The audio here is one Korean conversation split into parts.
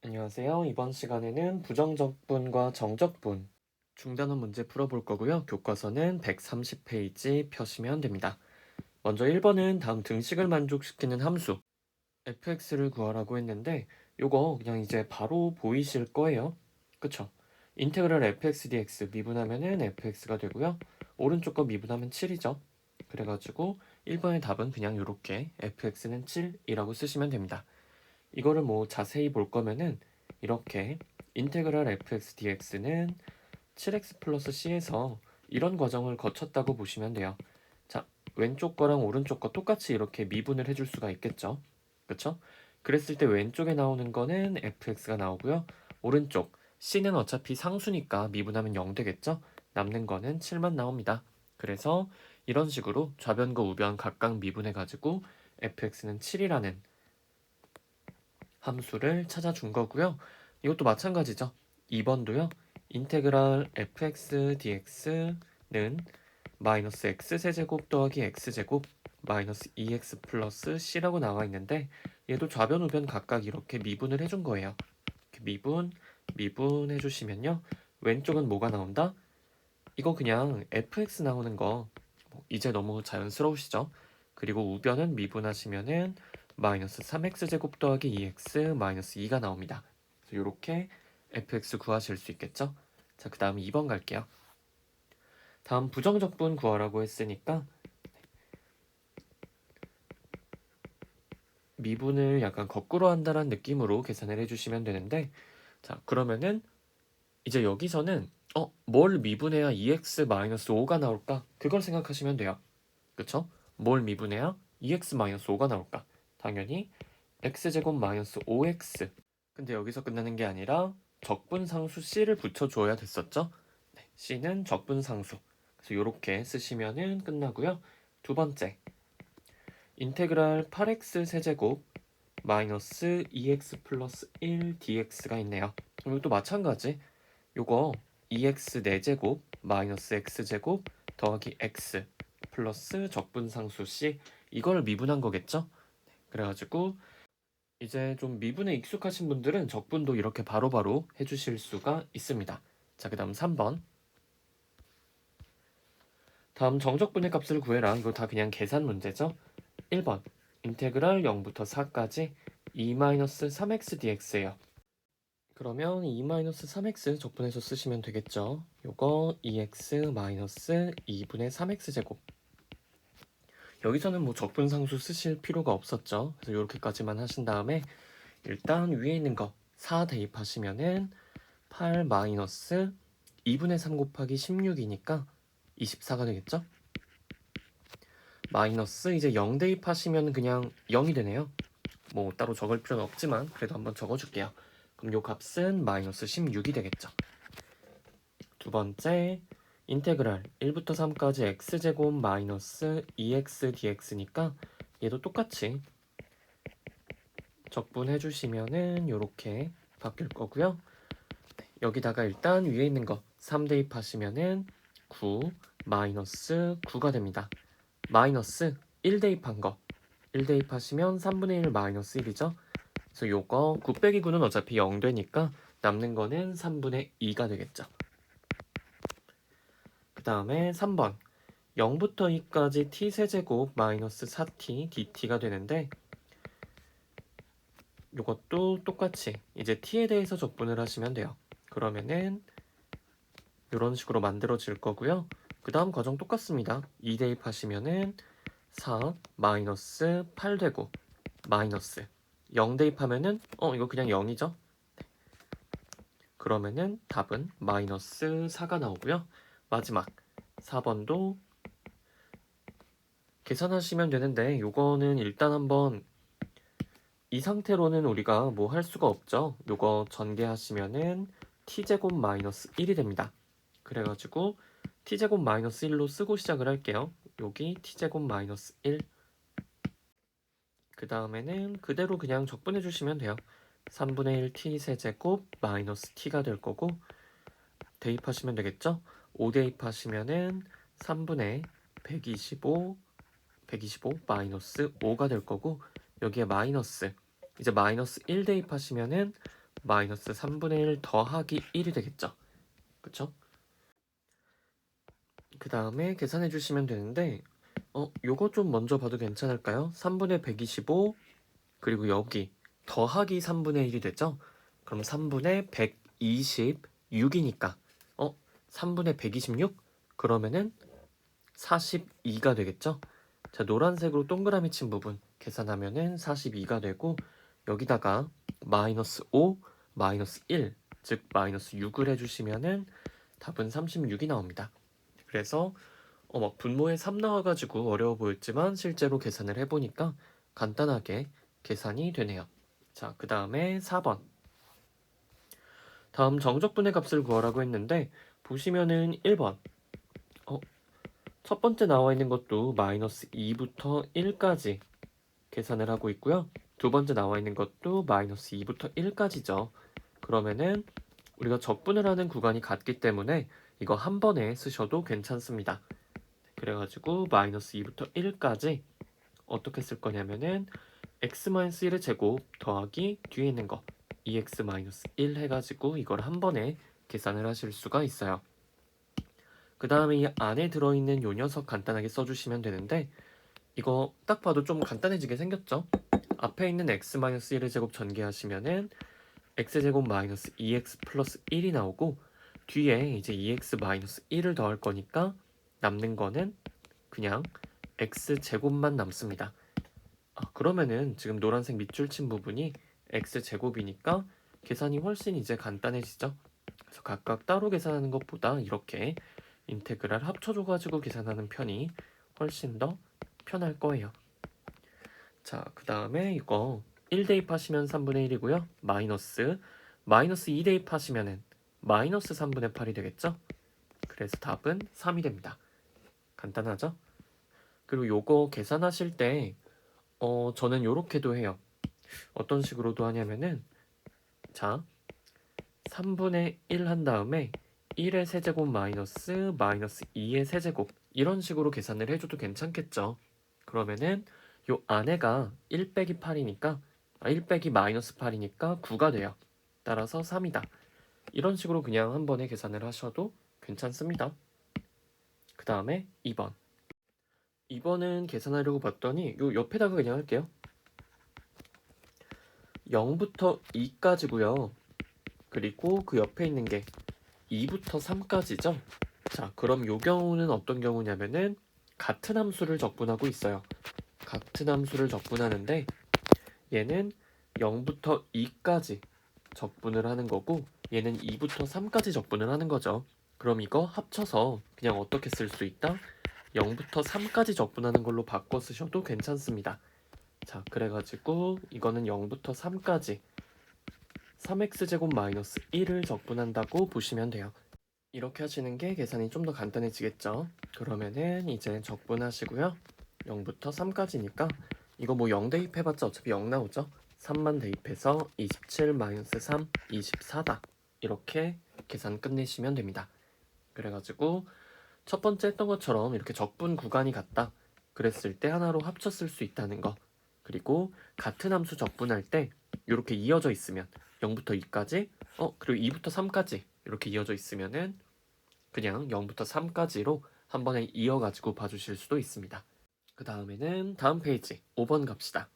안녕하세요. 이번 시간에는 부정적분과 정적분 중단원 문제 풀어볼 거고요. 교과서는 130페이지 펴시면 됩니다. 먼저 1번은 다음 등식을 만족시키는 함수 fx를 구하라고 했는데 요거 그냥 이제 바로 보이실 거예요. 그쵸? 인테그랄 fx dx 미분하면은 fx가 되고요. 오른쪽 거 미분하면 7이죠. 그래가지고 1번의 답은 그냥 이렇게 fx는 7이라고 쓰시면 됩니다. 이거를 뭐 자세히 볼 거면은 이렇게 인테그랄 fx dx는 7x 플러스 c에서 이런 과정을 거쳤다고 보시면 돼요. 자, 왼쪽 거랑 오른쪽 거 똑같이 이렇게 미분을 해줄 수가 있겠죠. 그쵸? 그랬을 때 왼쪽에 나오는 거는 fx가 나오고요. 오른쪽 c는 어차피 상수니까 미분하면 0 되겠죠? 남는 거는 7만 나옵니다. 그래서 이런 식으로 좌변과 우변 각각 미분해가지고 fx는 7이라는 함수를 찾아준 거고요. 이것도 마찬가지죠. 2번도요. 인테그랄 fx dx는 마이너스 x세제곱 더하기 x제곱 마이너스 2x 플러스 c라고 나와 있는데 얘도 좌변 우변 각각 이렇게 미분을 해준 거예요. 이렇게 미분 해주시면요. 왼쪽은 뭐가 나온다? 이거 그냥 fx 나오는 거 이제 너무 자연스러우시죠? 그리고 우변은 미분하시면은 마이너스 3x제곱 더하기 2x 마이너스 2가 나옵니다. 이렇게 fx 구하실 수 있겠죠? 자, 그 다음 2번 갈게요. 다음 부정적분 구하라고 했으니까 미분을 약간 거꾸로 한다는 느낌으로 계산을 해주시면 되는데, 자, 그러면은 이제 여기서는 뭘 미분해야 2x-5가 나올까? 그걸 생각하시면 돼요. 그쵸? 뭘 미분해야 2x-5가 나올까? 당연히 x제곱 마이너스 5x. 근데 여기서 끝나는 게 아니라 적분상수 c를 붙여줘야 됐었죠? 네, c는 적분상수. 그래서 이렇게 쓰시면은 끝나고요. 두 번째, 인테그랄 8x 세제곱 마이너스 2x 플러스 1 dx가 있네요. 이것도 마찬가지. 요거 2x 4제곱 마이너스 x제곱 더하기 x 플러스 적분상수 c 이걸 미분한 거겠죠? 그래가지고 이제 좀 미분에 익숙하신 분들은 적분도 이렇게 바로바로 해주실 수가 있습니다. 자, 그 다음 3번. 다음 정적분의 값을 구해라. 이거 다 그냥 계산 문제죠? 1번. 인테그랄 0부터 4까지 2-3x dx예요. 그러면 2-3x 적분해서 쓰시면 되겠죠. 요거 2x-2분의 3x 제곱. 여기서는 뭐 적분상수 쓰실 필요가 없었죠. 그래서 이렇게까지만 하신 다음에 일단 위에 있는 거 4 대입하시면은 8 마이너스 2분의 3 곱하기 16이니까 24가 되겠죠? 마이너스 이제 0 대입하시면 그냥 0이 되네요. 뭐 따로 적을 필요는 없지만 그래도 한번 적어줄게요. 그럼 요 값은 마이너스 16이 되겠죠. 두 번째 인테그랄 1부터 3까지 x제곱 마이너스 2x dx니까 얘도 똑같이 적분해 주시면은 요렇게 바뀔 거고요. 여기다가 일단 위에 있는 거 3 대입하시면은 9 마이너스 9가 됩니다. 마이너스 1 대입한 거 1 대입하시면 3분의 1 마이너스 1이죠. 그래서 요거 9 빼기 9는 어차피 0 되니까 남는 거는 3분의 2가 되겠죠. 그 다음에 3번 0부터 2까지 t세제곱 마이너스 4t dt가 되는데 요것도 똑같이 이제 t에 대해서 적분을 하시면 돼요. 그러면은 이런 식으로 만들어질 거고요. 그 다음 과정 똑같습니다. 2 대입하시면은 4 마이너스 8 되고 마이너스 0 대입하면은 이거 그냥 0이죠. 그러면은 답은 마이너스 4가 나오고요. 마지막 4번도 계산하시면 되는데 요거는 일단 한번 이 상태로는 우리가 뭐 할 수가 없죠. 요거 전개하시면은 t제곱 마이너스 1이 됩니다. 그래가지고 t제곱 마이너스 1로 쓰고 시작을 할게요. 여기 t제곱 마이너스 1. 그 다음에는 그대로 그냥 적분해 주시면 돼요. 3분의 1 t 세제곱 마이너스 t가 될 거고 대입하시면 되겠죠? 5 대입하시면은 3분의 125 마이너스 5가 될 거고 여기에 마이너스 이제 마이너스 1 대입하시면은 마이너스 3분의 1 더하기 1이 되겠죠. 그쵸? 그 다음에 계산해 주시면 되는데 요거 좀 먼저 봐도 괜찮을까요? 3분의 125 그리고 여기 더하기 3분의 1이 되죠? 그럼 3분의 126이니까 3분의 126? 그러면은 42가 되겠죠? 자, 노란색으로 동그라미 친 부분 계산하면은 42가 되고 여기다가 마이너스 5, 마이너스 1, 즉 마이너스 6을 해주시면은 답은 36이 나옵니다. 그래서 막 분모에 3 나와가지고 어려워 보였지만 실제로 계산을 해보니까 간단하게 계산이 되네요. 자, 그 다음에 4번. 다음 정적분의 값을 구하라고 했는데 보시면은 1번. 첫 번째 나와 있는 것도 마이너스 2부터 1까지 계산을 하고 있고요. 두 번째 나와 있는 것도 마이너스 2부터 1까지죠. 그러면은 우리가 적분을 하는 구간이 같기 때문에 이거 한 번에 쓰셔도 괜찮습니다. 그래가지고 마이너스 2부터 1까지 어떻게 쓸 거냐면은 x-1의 제곱 더하기 뒤에 있는 거 2x-1 해가지고 이걸 한 번에 계산을 하실 수가 있어요. 그 다음에 이 안에 들어있는 요 녀석 간단하게 써주시면 되는데 이거 딱 봐도 좀 간단해지게 생겼죠? 앞에 있는 x-1의 제곱 전개하시면은 x제곱 마이너스 2x 플러스 1이 나오고 뒤에 이제 2x 마이너스 1을 더할 거니까 남는 거는 그냥 x제곱만 남습니다. 그러면은 지금 노란색 밑줄 친 부분이 x제곱이니까 계산이 훨씬 이제 간단해지죠? 그래서 각각 따로 계산하는 것보다 이렇게 인테그랄 합쳐줘가지고 계산하는 편이 훨씬 더 편할 거예요. 자, 그 다음에 이거 1 대입하시면 3분의 1이고요. 마이너스 2 대입하시면은 마이너스 3분의 8이 되겠죠? 그래서 답은 3이 됩니다. 간단하죠? 그리고 요거 계산하실 때 저는 요렇게도 해요. 어떤 식으로도 하냐면은 자 3분의 1 한 다음에 1의 세제곱 마이너스 2의 세제곱 이런 식으로 계산을 해줘도 괜찮겠죠. 그러면은 요 안에가 1 빼기 8이니까 1 빼기 마이너스 8이니까 9가 돼요. 따라서 3이다. 이런 식으로 그냥 한 번에 계산을 하셔도 괜찮습니다. 그 다음에 2번. 2번은 계산하려고 봤더니 요 옆에다가 그냥 할게요. 0부터 2까지고요. 그리고 그 옆에 있는 게 2부터 3까지죠. 자, 그럼 요 경우는 어떤 경우냐면은 같은 함수를 적분하고 있어요. 같은 함수를 적분하는데 얘는 0부터 2까지 적분을 하는 거고 얘는 2부터 3까지 적분을 하는 거죠. 그럼 이거 합쳐서 그냥 어떻게 쓸 수 있다? 0부터 3까지 적분하는 걸로 바꿔 쓰셔도 괜찮습니다. 자, 그래가지고 이거는 0부터 3까지 3x제곱 마이너스 1을 적분한다고 보시면 돼요. 이렇게 하시는 게 계산이 좀 더 간단해지겠죠. 그러면은 이제 적분하시고요. 0부터 3까지니까 이거 뭐 0 대입해봤자 어차피 0 나오죠. 3만 대입해서 27 마이너스 3, 24다. 이렇게 계산 끝내시면 됩니다. 그래가지고 첫 번째 했던 것처럼 이렇게 적분 구간이 같다. 그랬을 때 하나로 합쳐 쓸 수 있다는 거. 그리고 같은 함수 적분할 때 이렇게 이어져 있으면 0부터 2까지, 그리고 2부터 3까지 이렇게 이어져 있으면은 그냥 0부터 3까지로 한 번에 이어가지고 봐주실 수도 있습니다. 그 다음에는 다음 페이지 5번 갑시다.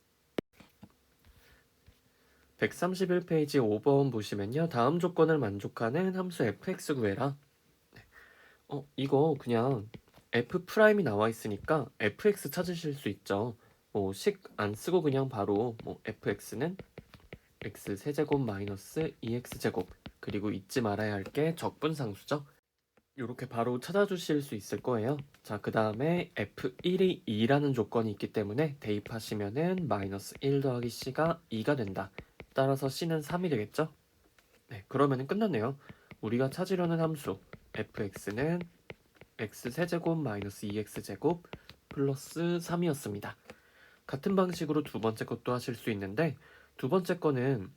131페이지 5번 보시면요. 다음 조건을 만족하는 함수 fx 구해라. 이거 그냥 f 프라임이 나와 있으니까 fx 찾으실 수 있죠. 식 안 쓰고 그냥 바로 fx는 x 세제곱 마이너스 2x 제곱 그리고 잊지 말아야 할 게 적분상수죠. 이렇게 바로 찾아주실 수 있을 거예요. 자, 그 다음에 f1이 2라는 조건이 있기 때문에 대입하시면은 마이너스 1 더하기 c가 2가 된다. 따라서 c는 3이 되겠죠? 네, 그러면은 끝났네요. 우리가 찾으려는 함수 fx는 x 세제곱 마이너스 2x 제곱 플러스 3이었습니다. 같은 방식으로 두 번째 것도 하실 수 있는데 두 번째 거는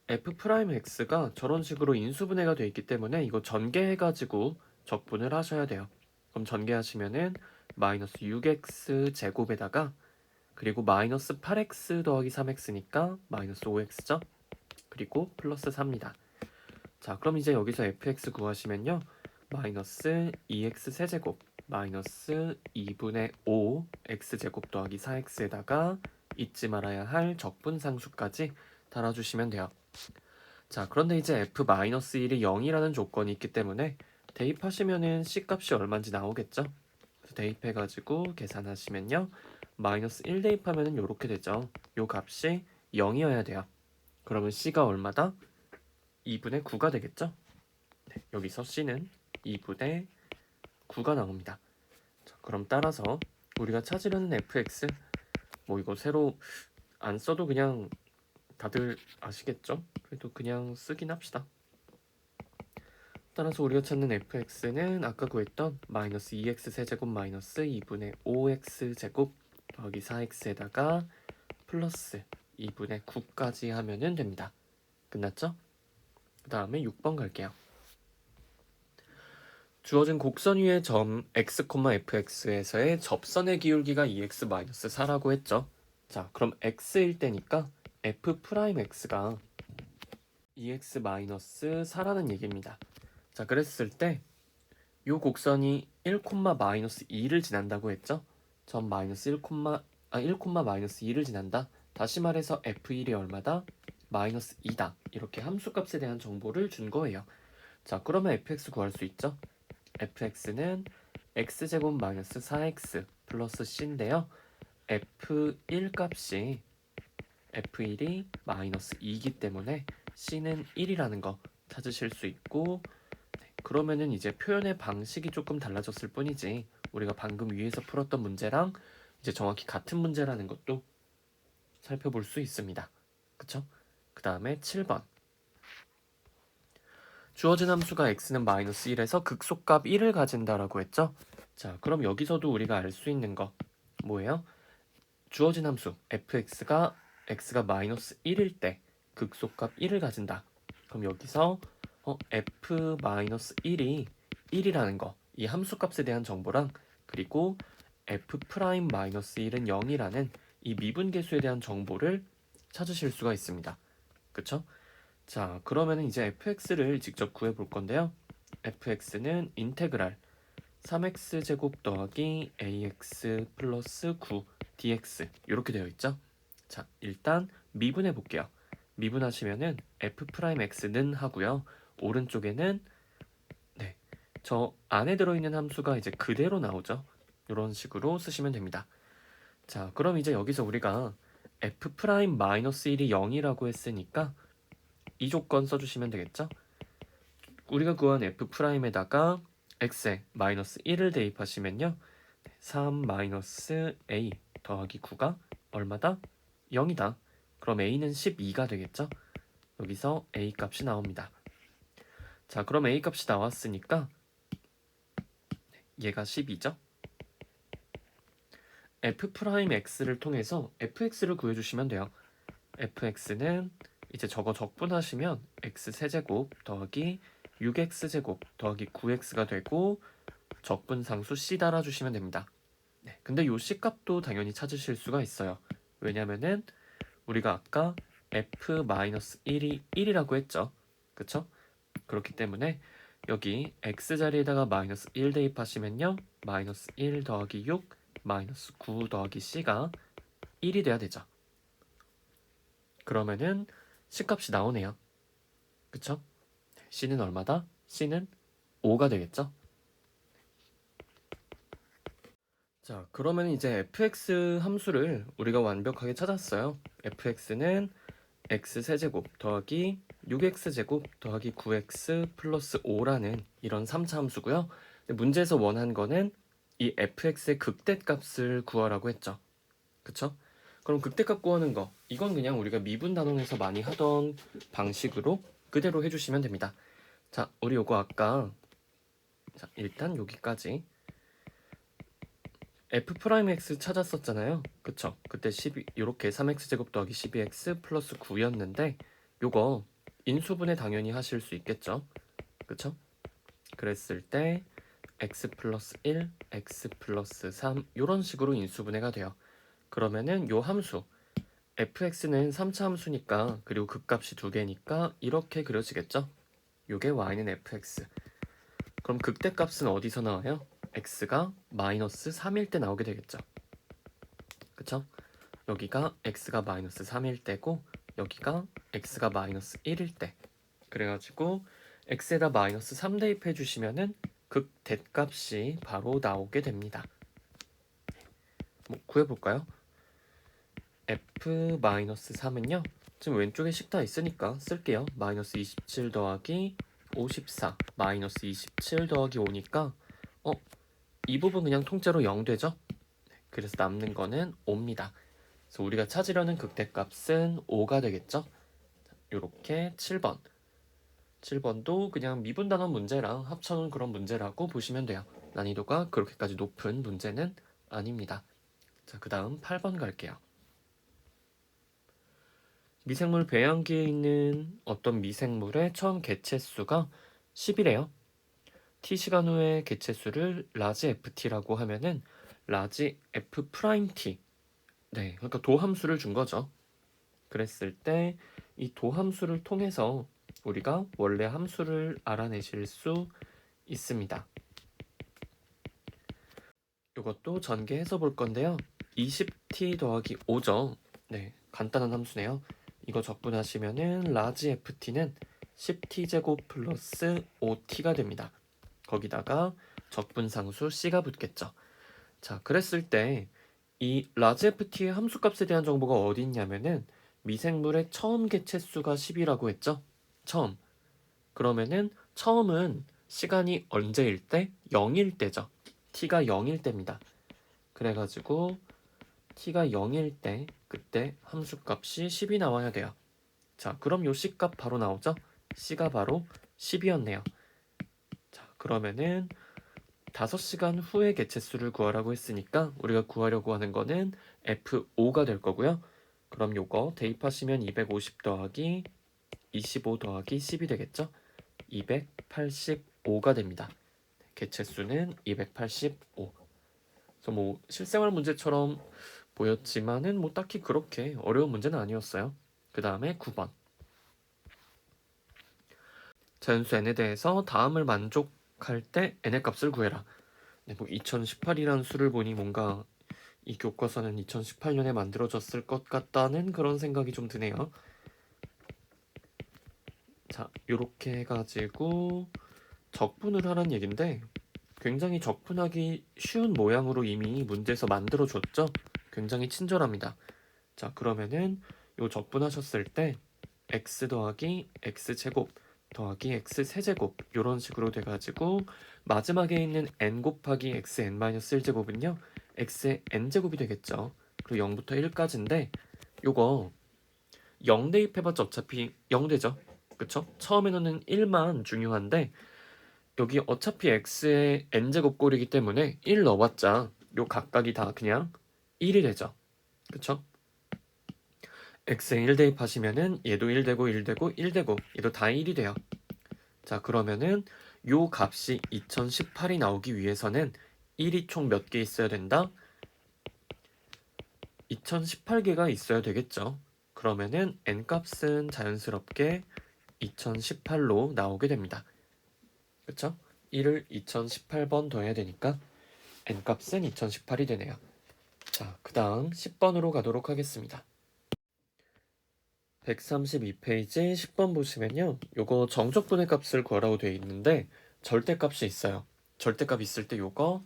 f 프라임 x가 저런 식으로 인수분해가 되어 있기 때문에 이거 전개해가지고 적분을 하셔야 돼요. 그럼 전개하시면은 마이너스 6x 제곱에다가 그리고 마이너스 8x 더하기 3x니까 마이너스 5x죠. 그리고 플러스 4입니다. 자, 그럼 이제 여기서 fx 구하시면요. 마이너스 2x 세제곱 마이너스 2분의 5 x제곱 더하기 4x에다가 잊지 말아야 할 적분상수까지 달아주시면 돼요. 자, 그런데 이제 f-1이 0이라는 조건이 있기 때문에 대입하시면은 c값이 얼마인지 나오겠죠? 그래서 대입해가지고 계산하시면요. 마이너스 1 대입하면은 이렇게 되죠. 요 값이 0이어야 돼요. 그러면 c가 얼마다? 2분의 9가 되겠죠? 네, 여기서 c는 2분의 9가 나옵니다. 자, 그럼 따라서 우리가 찾으려는 fx 뭐 이거 새로 안 써도 그냥 다들 아시겠죠? 그래도 그냥 쓰긴 합시다. 따라서 우리가 찾는 fx는 아까 구했던 마이너스 2x 세제곱 마이너스 2분의 5x 제곱 더하기 4x에다가 플러스 2분의 9까지 하면은 됩니다. 끝났죠? 그 다음에 6번 갈게요. 주어진 곡선 위의 점 x, fx에서의 접선의 기울기가 2x-4라고 했죠. 자, 그럼 x일 때니까 f'x가 2x-4라는 얘기입니다. 자, 그랬을 때 이 곡선이 1,-2를 지난다고 했죠. 점 마이너스 1,-2를 지난다. 다시 말해서 f1이 얼마다? 마이너스 2다. 이렇게 함수값에 대한 정보를 준 거예요. 자, 그러면 fx 구할 수 있죠. fx는 x제곱 마이너스 4x 플러스 c인데요. f1 값이 f1이 마이너스 2이기 때문에 c는 1이라는 거 찾으실 수 있고, 그러면은 이제 표현의 방식이 조금 달라졌을 뿐이지 우리가 방금 위에서 풀었던 문제랑 이제 정확히 같은 문제라는 것도 살펴볼 수 있습니다. 그쵸? 그 다음에 7번. 주어진 함수가 x는 마이너스 1에서 극소값 1을 가진다라고 했죠? 자, 그럼 여기서도 우리가 알 수 있는 거 뭐예요? 주어진 함수 fx가 x가 마이너스 1일 때 극소값 1을 가진다. 그럼 여기서 f-1이 1이라는 거, 이 함수값에 대한 정보랑 그리고 f'-1은 0이라는 이 미분계수에 대한 정보를 찾으실 수가 있습니다. 그쵸? 자, 그러면 이제 fx를 직접 구해볼 건데요. fx는 인테그랄 3x제곱 더하기 ax 플러스 9 dx 이렇게 되어 있죠. 자, 일단 미분해 볼게요. 미분하시면은 f'x는 하고요. 오른쪽에는 저 안에 들어있는 함수가 이제 그대로 나오죠. 이런 식으로 쓰시면 됩니다. 자, 그럼 이제 여기서 우리가 f'-1이 0이라고 했으니까 이 조건 써주시면 되겠죠. 우리가 구한 f'에다가 x에 마이너스 1을 대입하시면요. 3-a 더하기 9가 얼마다? 0이다. 그럼 a는 12가 되겠죠. 여기서 a 값이 나옵니다. 자, 그럼 a 값이 나왔으니까 얘가 12죠. f'x를 통해서 fx를 구해주시면 돼요. fx는 이제 저거 적분하시면 x 세제곱 더하기 6x제곱 더하기 9x가 되고 적분상수 c 달아주시면 됩니다. 네, 근데 요 c 값도 당연히 찾으실 수가 있어요. 왜냐면은 우리가 아까 f-1이 1이라고 했죠. 그쵸? 그렇기 때문에 여기 x 자리에다가 마이너스 1 대입하시면요. 마이너스 1 더하기 6 마이너스 9 더하기 c가 1이 돼야 되죠. 그러면은 c값이 나오네요. 그쵸? c는 얼마다? c는 5가 되겠죠? 자, 그러면 이제 fx 함수를 우리가 완벽하게 찾았어요. fx는 x세제곱 더하기 6x제곱 더하기 9x 플러스 5라는 이런 3차 함수고요. 근데 문제에서 원한 거는 이 fx의 극대값을 구하라고 했죠. 그쵸? 그럼 극대값 구하는 거, 이건 그냥 우리가 미분 단원에서 많이 하던 방식으로 그대로 해주시면 됩니다. 자, 우리 요거 아까 일단 여기까지 f'x 찾았었잖아요. 그쵸? 그때 12, 요렇게 3x제곱 더하기 12x 플러스 9였는데 요거 인수분해 당연히 하실 수 있겠죠? 그쵸? 그랬을 때 x 플러스 1, x 플러스 3 요런 식으로 인수분해가 돼요. 그러면은 요 함수 fx는 3차 함수니까 그리고 극값이 두 개니까 이렇게 그려지겠죠? 요게 y는 fx. 그럼 극대값은 어디서 나와요? x가 마이너스 3일 때 나오게 되겠죠. 그쵸? 여기가 x가 마이너스 3일 때고 여기가 x가 마이너스 1일 때. 그래가지고 x에다 마이너스 3 대입해 주시면은 극대값이 바로 나오게 됩니다. 뭐 구해볼까요? f-3은요 지금 왼쪽에 식 다 있으니까 쓸게요. 마이너스 27 더하기 54 마이너스 27 더하기 5니까 이 부분 그냥 통째로 0 되죠? 그래서 남는 거는 5입니다. 그래서 우리가 찾으려는 극대값은 5가 되겠죠? 요렇게 7번도 그냥 미분단원 문제랑 합쳐놓은 그런 문제라고 보시면 돼요. 난이도가 그렇게까지 높은 문제는 아닙니다. 자, 그 다음 8번 갈게요. 미생물 배양기에 있는 어떤 미생물의 처음 개체수가 10이래요. t시간 후에 개체수를 라지 ft라고 하면은 라지 f 프라임 t. 네, 그러니까 도함수를 준 거죠. 그랬을 때 이 도함수를 통해서 우리가 원래 함수를 알아내실 수 있습니다. 이것도 전개해서 볼 건데요. 20t 더하기 5죠. 네, 간단한 함수네요. 이거 적분하시면은 라지 ft는 10t 제곱 플러스 5t가 됩니다. 거기다가 적분상수 c가 붙겠죠. 자, 그랬을 때 이 라지 ft의 함수값에 대한 정보가 어디 있냐면은 미생물의 처음 개체수가 10이라고 했죠. 처음. 그러면은 처음은 시간이 언제일 때? 0일 때죠. t가 0일 때입니다. 그래가지고 t가 0일 때 그때 함수값이 10이 나와야 돼요. 자, 그럼 요 c값 바로 나오죠? c가 바로 10이었네요. 자, 그러면은 5시간 후에 개체수를 구하라고 했으니까 우리가 구하려고 하는 거는 F5가 될 거고요. 그럼 요거 대입하시면 250 더하기 25 더하기 10이 되겠죠? 285가 됩니다. 개체수는 285. 그래서 뭐 실생활 문제처럼 보였지만은 뭐 딱히 그렇게 어려운 문제는 아니었어요. 그 다음에 9번. 자연수 n에 대해서 다음을 만족할 때 n의 값을 구해라. 네, 뭐 2018이라는 수를 보니 뭔가 이 교과서는 2018년에 만들어졌을 것 같다는 그런 생각이 좀 드네요. 자, 요렇게 해가지고 적분을 하란 얘긴데 굉장히 적분하기 쉬운 모양으로 이미 문제에서 만들어줬죠? 굉장히 친절합니다. 자, 그러면은 요 적분하셨을 때 x 더하기 x제곱 더하기 x세제곱 이런 식으로 돼가지고 마지막에 있는 n 곱하기 xn-1제곱은요 x의 n제곱이 되겠죠. 그리고 0부터 1까지인데 요거 0 대입해봤자 어차피 0 되죠. 그쵸? 처음에는 1만 중요한데 여기 어차피 x의 n제곱 꼴이기 때문에 1 넣어봤자 요 각각이 다 그냥 1이 되죠. 그쵸? x에 1 대입하시면은 얘도 1 되고 1 되고 1 되고 얘도 다 1이 돼요. 자, 그러면은 요 값이 2018이 나오기 위해서는 1이 총 몇 개 있어야 된다? 2018개가 있어야 되겠죠. 그러면은 n값은 자연스럽게 2018로 나오게 됩니다. 그쵸? 1을 2018번 더해야 되니까 n값은 2018이 되네요. 자, 그 다음 10번으로 가도록 하겠습니다. 132페이지 10번 보시면요. 요거 정적분의 값을 구하라고 되어 있는데 절대값이 있어요. 절대값 있을 때 요거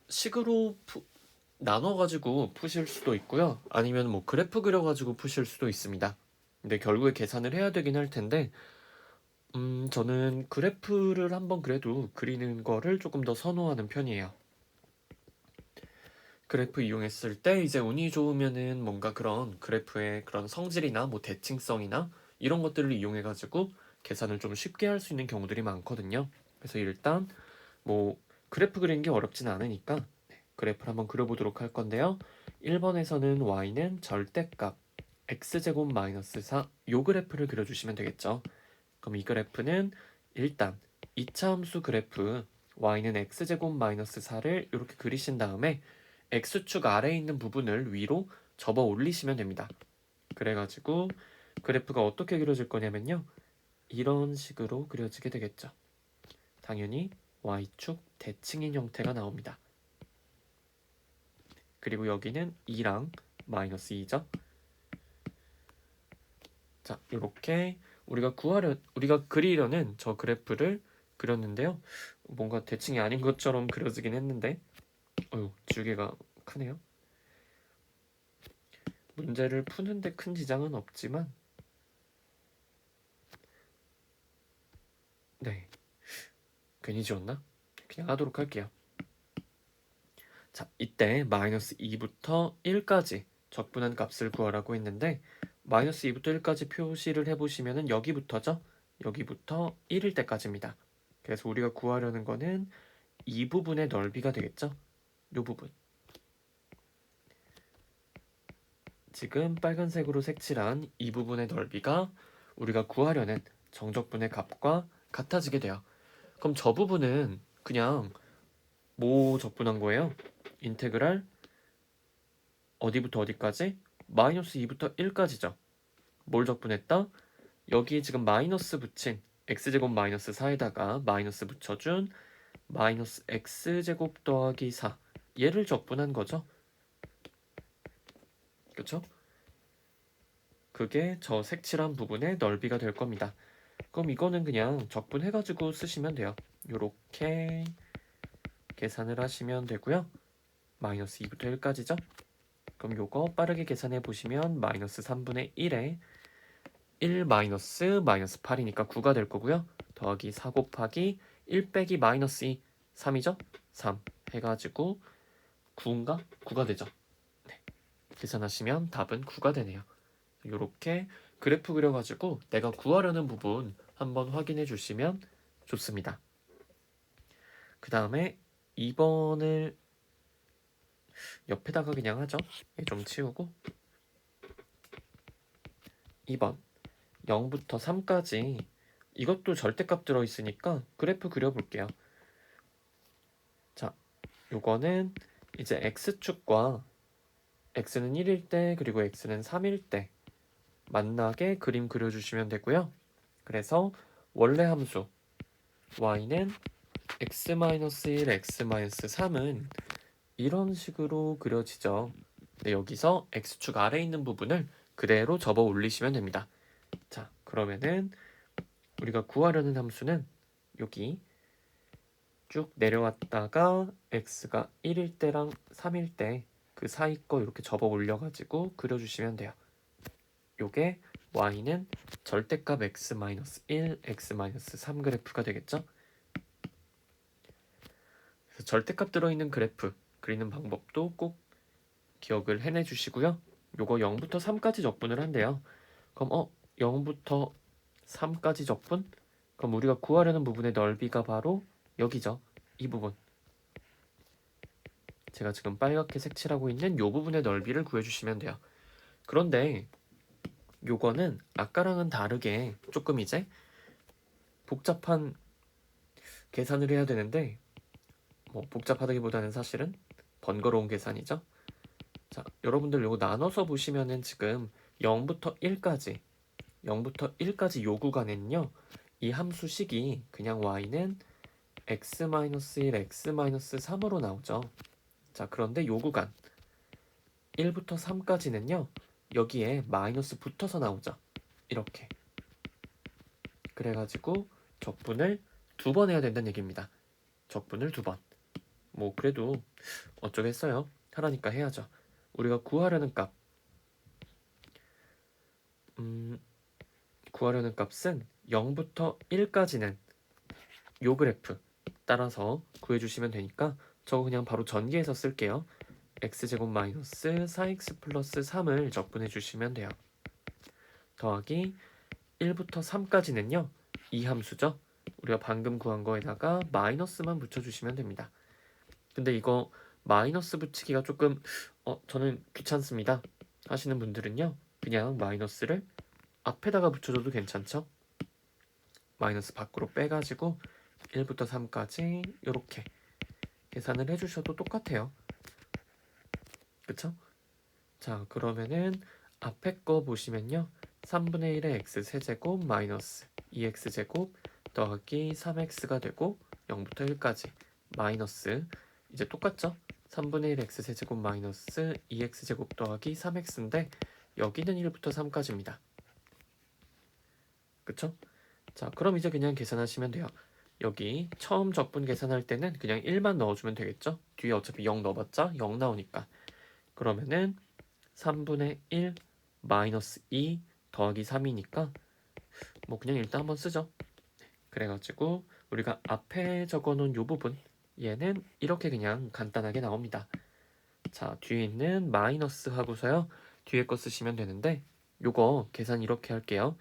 식으로 나눠가지고 푸실 수도 있고요. 아니면 뭐 그래프 그려가지고 푸실 수도 있습니다. 근데 결국에 계산을 해야 되긴 할 텐데 저는 그래프를 한번 그래도 그리는 거를 조금 더 선호하는 편이에요. 그래프 이용했을 때 이제 운이 좋으면은 뭔가 그런 그래프의 그런 성질이나 뭐 대칭성이나 이런 것들을 이용해가지고 계산을 좀 쉽게 할 수 있는 경우들이 많거든요. 그래서 일단 뭐 그래프 그리는 게 어렵진 않으니까 그래프를 한번 그려보도록 할 건데요. 1번에서는 y는 절대값 x제곱 마이너스 4 요 그래프를 그려주시면 되겠죠. 그럼 이 그래프는 일단 2차 함수 그래프 y는 x제곱 마이너스 4를 이렇게 그리신 다음에 x축 아래에 있는 부분을 위로 접어 올리시면 됩니다. 그래가지고 그래프가 어떻게 그려질 거냐면요. 이런 식으로 그려지게 되겠죠. 당연히 Y축 대칭인 형태가 나옵니다. 그리고 여기는 2랑 마이너스 2죠. 자, 이렇게 우리가 그리려는 저 그래프를 그렸는데요. 뭔가 대칭이 아닌 것처럼 그려지긴 했는데, 줄기가 크네요. 문제를 푸는데 큰 지장은 없지만, 네, 괜히 지웠나? 그냥 하도록 할게요. 자, 이때 마이너스 2부터 1까지 적분한 값을 구하라고 했는데, 마이너스 2부터 1까지 표시를 해보시면은 여기부터죠? 여기부터 1일 때까지입니다. 그래서 우리가 구하려는 거는 이 부분의 넓이가 되겠죠? 이 부분. 지금 빨간색으로 색칠한 이 부분의 넓이가 우리가 구하려는 정적분의 값과 같아지게 돼요. 그럼 저 부분은 그냥 뭐 적분한 거예요? 인테그랄 어디부터 어디까지? 마이너스 2부터 1까지죠. 뭘 적분했다? 여기 지금 마이너스 붙인 x제곱 마이너스 4에다가 마이너스 붙여준 마이너스 x제곱 더하기 4 얘를 적분한 거죠. 그쵸? 그게 저 색칠한 부분의 넓이가 될 겁니다. 그럼 이거는 그냥 적분해가지고 쓰시면 돼요. 요렇게 계산을 하시면 되고요. 마이너스 2부터 1까지죠? 그럼 요거 빠르게 계산해 보시면 마이너스 3분의 1에 1 마이너스 8이니까 9가 될 거고요. 더하기 4 곱하기 1 빼기 마이너스 2, 3이죠? 3 해가지고 9인가? 9가 되죠. 네. 계산하시면 답은 9가 되네요. 이렇게 그래프 그려가지고 내가 구하려는 부분 한번 확인해 주시면 좋습니다. 그 다음에 2번을 옆에다가 그냥 하죠. 얘 좀 치우고 2번 0부터 3까지 이것도 절대값 들어있으니까 그래프 그려볼게요. 자, 요거는 이제 x축과 x는 1일 때 그리고 x는 3일 때 만나게 그림 그려주시면 되고요. 그래서 원래 함수 y는 x-1, x-3은 이런 식으로 그려지죠. 네, 여기서 x축 아래에 있는 부분을 그대로 접어 올리시면 됩니다. 자, 그러면은 우리가 구하려는 함수는 여기 쭉 내려왔다가 x가 1일 때랑 3일 때 그 사이 거 이렇게 접어 올려가지고 그려주시면 돼요. 요게 y는 절대값 x-1, x-3 그래프가 되겠죠? 그래서 절대값 들어있는 그래프 그리는 방법도 꼭 기억을 해내 주시고요. 요거 0부터 3까지 적분을 한대요. 그럼 0부터 3까지 적분? 그럼 우리가 구하려는 부분의 넓이가 바로 여기죠. 이 부분. 제가 지금 빨갛게 색칠하고 있는 요 부분의 넓이를 구해주시면 돼요. 그런데 요거는 아까랑은 다르게 조금 이제 복잡한 계산을 해야 되는데 뭐 복잡하다기보다는 사실은 번거로운 계산이죠. 자, 여러분들 요거 나눠서 보시면은 지금 0부터 1까지 요 구간에는요. 이 함수식이 그냥 y는 x-1, x-3으로 나오죠. 자, 그런데 요 구간 1부터 3까지는요. 여기에 마이너스 붙어서 나오죠. 이렇게. 그래가지고 적분을 2번 해야 된다는 얘기입니다. 적분을 2번. 뭐 그래도 어쩌겠어요. 하라니까 해야죠. 우리가 구하려는 값. 구하려는 값은 0부터 1까지는 요 그래프 따라서 구해주시면 되니까 저거 그냥 바로 전개해서 쓸게요. x제곱 마이너스 4x 플러스 3을 적분해 주시면 돼요. 더하기 1부터 3까지는요. 이 함수죠. 우리가 방금 구한 거에다가 마이너스만 붙여주시면 됩니다. 근데 이거 마이너스 붙이기가 조금 저는 귀찮습니다 하시는 분들은요. 그냥 마이너스를 앞에다가 붙여줘도 괜찮죠? 마이너스 밖으로 빼가지고 1부터 3까지 이렇게 계산을 해주셔도 똑같아요. 그쵸? 자, 그러면은 앞에 거 보시면요. 3분의 1의 x세제곱 마이너스 2x제곱 더하기 3x가 되고 0부터 1까지 마이너스 이제 똑같죠? 3분의 1 x세제곱 마이너스 2x제곱 더하기 3x인데 여기는 1부터 3까지입니다. 그쵸? 자, 그럼 이제 그냥 계산하시면 돼요. 여기 처음 적분 계산할 때는 그냥 1만 넣어주면 되겠죠? 뒤에 어차피 0 넣어봤자 0 나오니까. 그러면은 3분의 1 마이너스 2 더하기 3이니까 뭐 그냥 일단 한번 쓰죠. 그래가지고 우리가 앞에 적어놓은 요 부분 얘는 이렇게 그냥 간단하게 나옵니다. 자, 뒤에 있는 마이너스 하고서요. 뒤에 거 쓰시면 되는데 요거 계산 이렇게 할게요.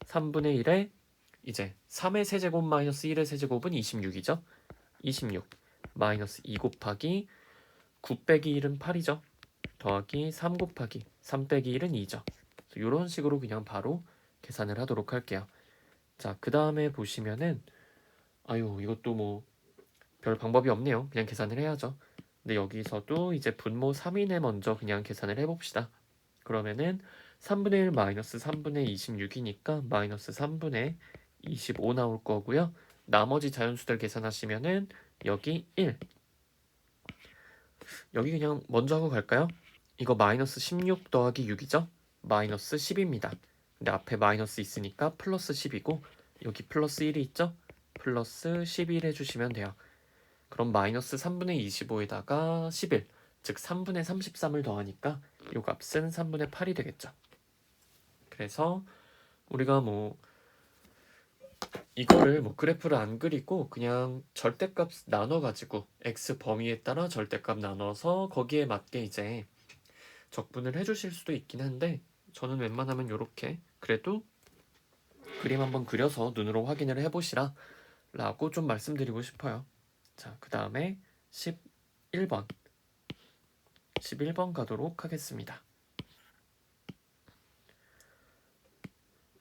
3분의 1에 이제 3의 세제곱 마이너스 1의 세제곱은 26이죠. 26 마이너스 2 곱하기 9 빼기 1은 8이죠. 더하기 3 곱하기 3 빼기 1은 2죠. 이런 식으로 그냥 바로 계산을 하도록 할게요. 자, 그 다음에 보시면은 아유 이것도 뭐 별 방법이 없네요. 그냥 계산을 해야죠. 근데 여기서도 이제 분모 3인에 먼저 그냥 계산을 해봅시다. 그러면은 3분의 1 마이너스 3분의 26이니까 마이너스 3분의 25 나올 거고요. 나머지 자연수들 계산하시면은 여기 1 여기 그냥 먼저 하고 갈까요? 이거 마이너스 16 더하기 6이죠? 마이너스 10입니다. 근데 앞에 마이너스 있으니까 플러스 10이고 여기 플러스 1이 있죠? 플러스 11 해주시면 돼요. 그럼 마이너스 3분의 25에다가 11, 즉 3분의 33을 더하니까 이 값은 3분의 8이 되겠죠. 그래서 우리가 뭐 이거를 뭐 그래프를 안 그리고 그냥 절대값 나눠가지고 x 범위에 따라 절대값 나눠서 거기에 맞게 이제 적분을 해주실 수도 있긴 한데 저는 웬만하면 이렇게 그래도 그림 한번 그려서 눈으로 확인을 해보시라 라고 좀 말씀드리고 싶어요. 자, 그 다음에 11번 가도록 하겠습니다.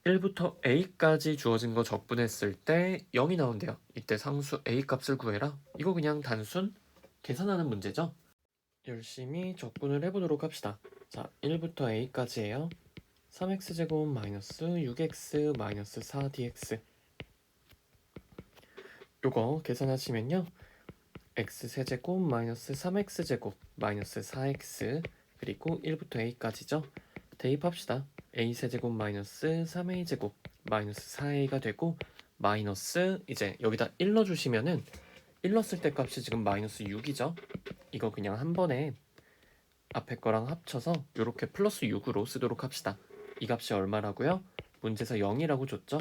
1부터 a까지 주어진 거 적분했을 때 0이 나온대요. 이때 상수 a 값을 구해라. 이거 그냥 단순 계산하는 문제죠. 열심히 적분을 해보도록 합시다. 자, 1부터 a까지예요. 3x제곱 마이너스 6x 마이너스 4dx 요거 계산하시면요. x세제곱 마이너스 3x제곱 마이너스 4x 그리고 1부터 a까지죠. 대입합시다. a세제곱 마이너스 3a제곱 마이너스 4a가 되고 마이너스 이제 여기다 1 넣어주시면은 1 넣었을 때 값이 지금 마이너스 6이죠. 이거 그냥 한 번에 앞에 거랑 합쳐서 이렇게 플러스 6으로 쓰도록 합시다. 이 값이 얼마라고요? 문제에서 0이라고 줬죠?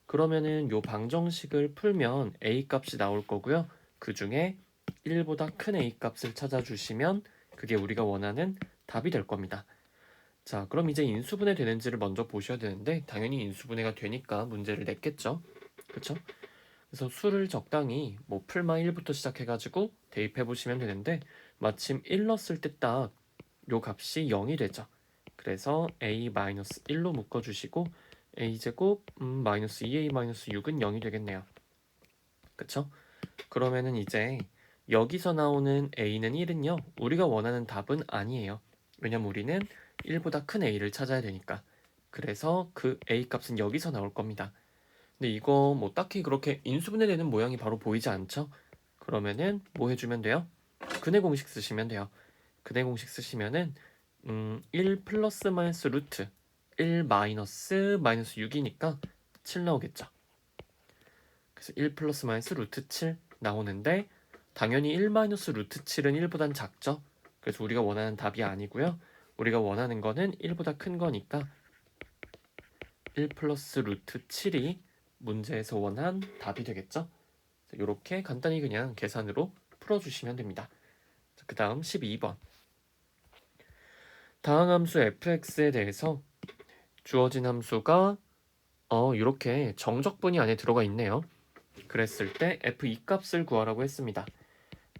그러면은 요 방정식을 풀면 a 값이 나올 거고요. 그 중에 1보다 큰 a 값을 찾아주시면 그게 우리가 원하는 답이 될 겁니다. 자, 그럼 이제 인수분해 되는지를 먼저 보셔야 되는데 당연히 인수분해가 되니까 문제를 냈겠죠. 그쵸? 그래서 수를 적당히 뭐 풀마 1부터 시작해가지고 대입해 보시면 되는데 마침 1 넣었을 때 딱 요 값이 0이 되죠. 그래서 a-1로 묶어주시고 a제곱 마이너스 2a-6은 0이 되겠네요. 그쵸? 그러면은 이제 여기서 나오는 a는 1은요. 우리가 원하는 답은 아니에요. 왜냐면 우리는 1보다 큰 a를 찾아야 되니까. 그래서 그 a 값은 여기서 나올 겁니다. 근데 이거 뭐 딱히 그렇게 인수분해되는 모양이 바로 보이지 않죠? 그러면은 뭐 해주면 돼요? 근해 공식 쓰시면 돼요. 근해 공식 쓰시면은 1 플러스 마이너스 루트 1 마이너스 마이너스 6이니까 7 나오겠죠. 그래서 1 플러스 마이너스 루트 7 나오는데 당연히 1 마이너스 루트 7은 1보단 작죠. 그래서 우리가 원하는 답이 아니고요. 우리가 원하는 거는 1보다 큰 거니까 1 플러스 루트 7이 문제에서 원한 답이 되겠죠. 이렇게 간단히 그냥 계산으로 풀어주시면 됩니다. 그 다음 12번 다항함수 fx에 대해서 주어진 함수가 이렇게 정적분이 안에 들어가 있네요. 그랬을 때 f2 값을 구하라고 했습니다.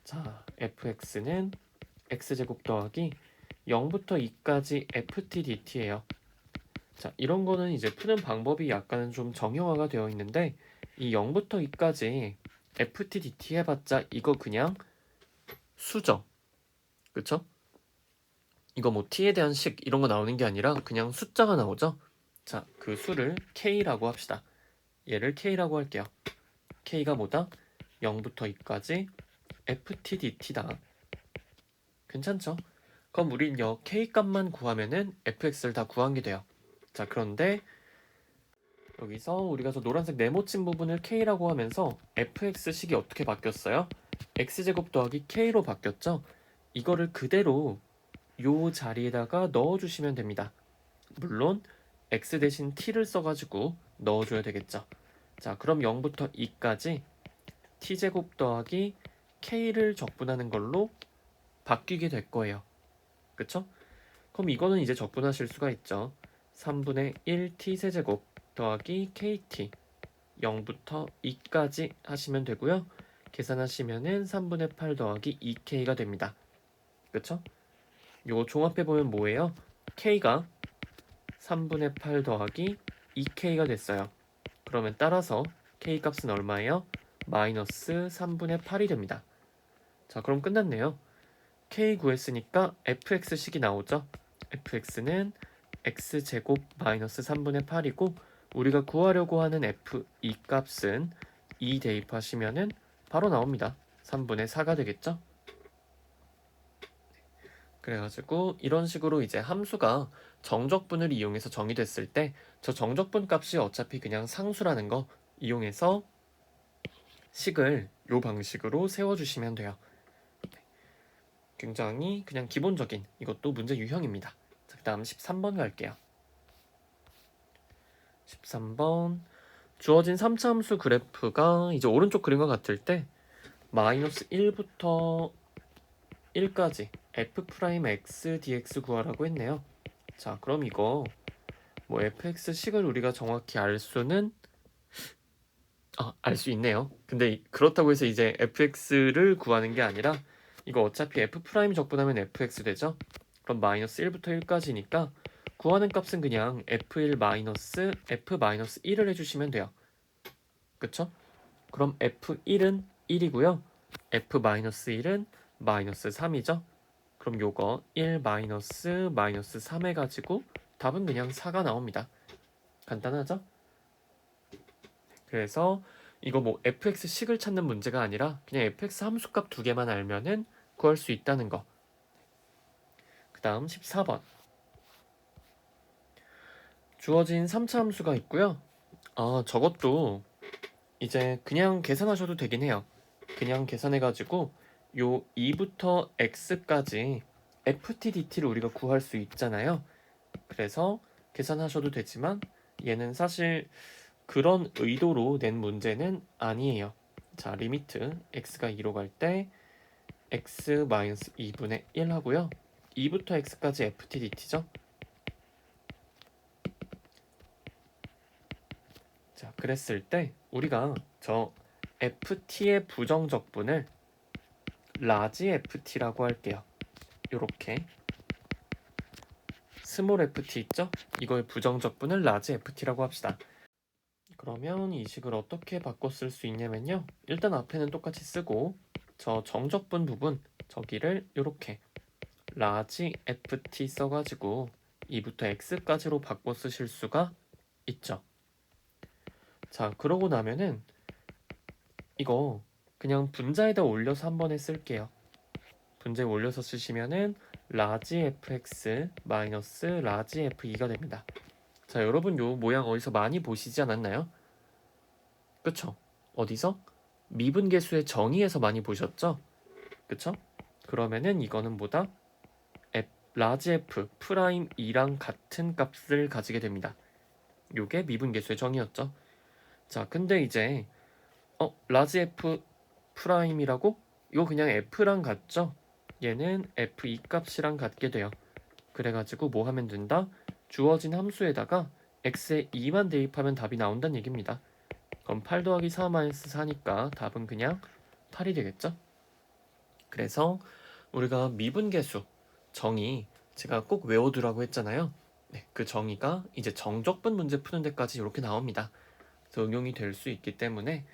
자, fx는 x제곱 더하기 0부터 2까지 ft dt예요. 자, 이런 거는 이제 푸는 방법이 약간은 좀 정형화가 되어 있는데 이 0부터 2까지 ft dt 해봤자 이거 그냥 수죠. 그쵸? 이거 뭐 t에 대한 식 이런 거 나오는 게 아니라 그냥 숫자가 나오죠. 자, 그 수를 k라고 합시다. 얘를 k라고 할게요. k가 뭐다? 0부터 2까지 ft dt다. 괜찮죠? 그럼 우린 여 k 값만 구하면은 fx를 다 구한 게 돼요. 자, 그런데 여기서 우리가 저 노란색 네모친 부분을 k라고 하면서 fx식이 어떻게 바뀌었어요? x제곱 더하기 k로 바뀌었죠? 이거를 그대로 요 자리에다가 넣어주시면 됩니다. 물론 x 대신 t를 써가지고 넣어줘야 되겠죠. 자, 그럼 0부터 2까지 t제곱 더하기 k를 적분하는 걸로 바뀌게 될 거예요. 그쵸? 그럼 이거는 이제 적분하실 수가 있죠. 3분의 1 t세제곱 더하기 kt 0부터 2까지 하시면 되고요. 계산하시면은 3분의 8 더하기 2k가 됩니다. 그쵸? 요거 종합해보면 뭐예요? k가 3분의 8 더하기 2k가 됐어요. 그러면 따라서 k 값은 얼마예요? 마이너스 3분의 8이 됩니다. 자, 그럼 끝났네요. k 구했으니까 fx식이 나오죠. fx는 x제곱 마이너스 3분의 8이고 우리가 구하려고 하는 f2 값은 2 대입하시면은 바로 나옵니다. 3분의 4가 되겠죠. 그래가지고 이런 식으로 이제 함수가 정적분을 이용해서 정의됐을 때 저 정적분 값이 어차피 그냥 상수라는 거 이용해서 식을 요 방식으로 세워주시면 돼요. 굉장히 그냥 기본적인 이것도 문제 유형입니다. 자, 그 다음 13번 갈게요. 13번 주어진 3차 함수 그래프가 이제 오른쪽 그림과 같을 때 마이너스 1부터 1까지 f'x dx 구하라고 했네요. 자, 그럼 이거 뭐 fx 식을 우리가 정확히 알 수는 알 수 있네요. 근데 그렇다고 해서 이제 fx를 구하는 게 아니라 이거 어차피 f' 적분하면 fx 되죠? 그럼 마이너스 1부터 1까지니까 구하는 값은 그냥 f1 마이너스 f-1을 해주시면 돼요. 그쵸? 그럼 f1은 1이고요. f-1은 마이너스 3이죠? 그럼 요거 1 마이너스 3 해가지고 답은 그냥 4가 나옵니다. 간단하죠? 그래서 이거 뭐 fx 식을 찾는 문제가 아니라 그냥 fx 함수값 두 개만 알면은 구할 수 있다는 거. 그 다음 14번. 주어진 3차 함수가 있고요. 저것도 이제 그냥 계산하셔도 되긴 해요. 그냥 계산해가지고 요 2부터 x까지 ftdt를 우리가 구할 수 있잖아요. 그래서 계산하셔도 되지만 얘는 사실 그런 의도로 낸 문제는 아니에요. 자, 리미트 x가 2로 갈 때 x-2분의 1 하고요. 2부터 x까지 ftdt죠. 자, 그랬을 때 우리가 저 ft의 부정적분을 라지 ft라고 할게요. 요렇게 스몰 ft 있죠? 이거의 부정적분을 라지 ft라고 합시다. 그러면 이 식을 어떻게 바꿔 쓸 수 있냐면요. 일단 앞에는 똑같이 쓰고 저 정적분 부분 저기를 이렇게 라지 ft 써가지고 2부터 x까지로 바꿔 쓰실 수가 있죠. 자, 그러고 나면은 이거 그냥 분자에다 올려서 한 번에 쓸게요. 분자에 올려서 쓰시면은 라지 fx 마이너스 라지 f2가 됩니다. 자, 여러분 요 모양 어디서 많이 보시지 않았나요? 그쵸? 어디서? 미분계수의 정의에서 많이 보셨죠? 그쵸? 그러면은 이거는 뭐다? 라지 f 프라임 2랑 같은 값을 가지게 됩니다. 요게 미분계수의 정의였죠. 자, 근데 이제 라지 f 프라임이라고? 이거 그냥 f랑 같죠? 얘는 f2 값이랑 같게 돼요. 그래가지고 뭐 하면 된다? 주어진 함수에다가 x에 2만 대입하면 답이 나온다는 얘기입니다. 그럼 8 더하기 4 마이너스 4니까 답은 그냥 8이 되겠죠? 그래서 우리가 미분계수 정의 제가 꼭 외워두라고 했잖아요. 네, 그 정의가 이제 정적분 문제 푸는 데까지 이렇게 나옵니다. 그래서 응용이 될 수 있기 때문에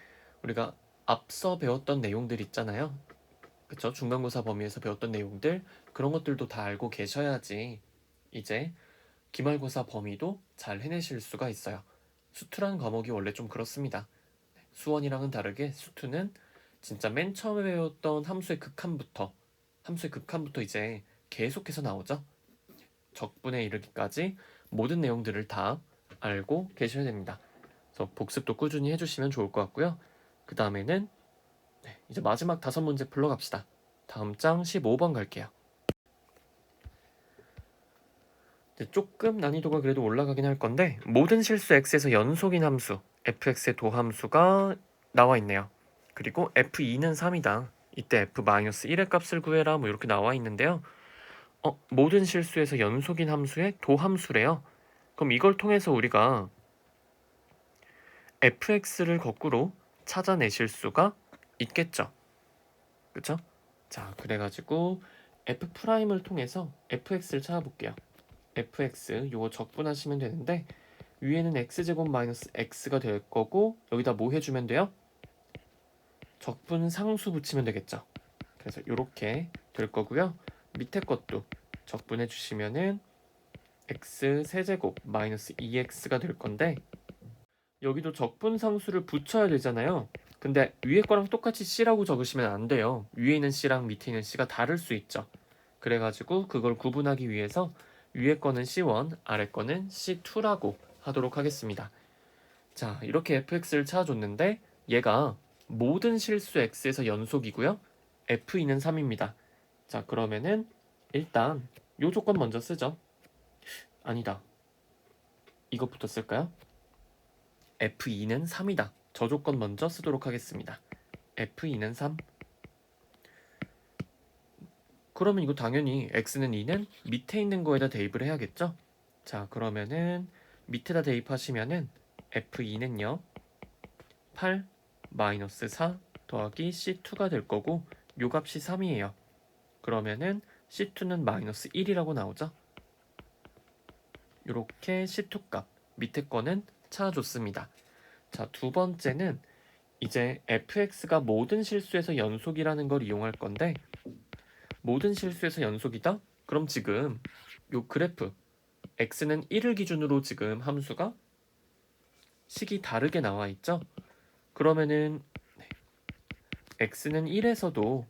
우리가 앞서 배웠던 내용들 있잖아요. 그쵸? 중간고사 범위에서 배웠던 내용들 그런 것들도 다 알고 계셔야지 이제 기말고사 범위도 잘 해내실 수가 있어요. 수투라는 과목이 원래 좀 그렇습니다. 수원이랑은 다르게 수투는 진짜 맨 처음에 배웠던 함수의 극한부터 이제 계속해서 나오죠. 적분에 이르기까지 모든 내용들을 다 알고 계셔야 됩니다. 그래서 복습도 꾸준히 해주시면 좋을 것 같고요. 그 다음에는 이제 마지막 5문제 풀러 갑시다. 다음 장 15번 갈게요. 조금 난이도가 그래도 올라가긴 할 건데 모든 실수 x에서 연속인 함수 fx의 도함수가 나와 있네요. 그리고 f2는 3이다. 이때 f-1의 값을 구해라 뭐 이렇게 나와 있는데요. 모든 실수에서 연속인 함수의 도함수래요. 그럼 이걸 통해서 우리가 fx를 거꾸로 찾아내실 수가 있겠죠. 그쵸? 자, 그래가지고 f'을 통해서 fx를 찾아볼게요. fx 요거 적분하시면 되는데 위에는 x제곱 마이너스 x가 될 거고 여기다 뭐 해주면 돼요? 적분 상수 붙이면 되겠죠. 그래서 이렇게 될 거고요. 밑에 것도 적분해 주시면은 x 세제곱 마이너스 2x가 될 건데 여기도 적분 상수를 붙여야 되잖아요. 근데 위에 거랑 똑같이 c라고 적으시면 안 돼요. 위에 있는 c랑 밑에 있는 c가 다를 수 있죠. 그래가지고 그걸 구분하기 위해서 위에 거는 C1, 아래 거는 C2라고 하도록 하겠습니다. 자, 이렇게 fx를 찾아줬는데 얘가 모든 실수 x에서 연속이고요. f2는 3입니다. 자, 그러면은 일단 요 조건 먼저 쓰죠. 아니다. 이것부터 쓸까요? f2는 3이다. 저 조건 먼저 쓰도록 하겠습니다. f2는 3. 그러면 이거 당연히 x는 2는 밑에 있는 거에다 대입을 해야겠죠? 자, 그러면은 밑에다 대입하시면은 f2는요 8 마이너스 4 더하기 c2가 될 거고 요 값이 3이에요. 그러면은 c2는 마이너스 1이라고 나오죠? 요렇게 c2 값 밑에 거는 찾아줬습니다. 자, 두 번째는 이제 fx가 모든 실수에서 연속이라는 걸 이용할 건데 모든 실수에서 연속이다? 그럼 지금 요 그래프 x는 1을 기준으로 지금 함수가 식이 다르게 나와 있죠? 그러면은 x는 1에서도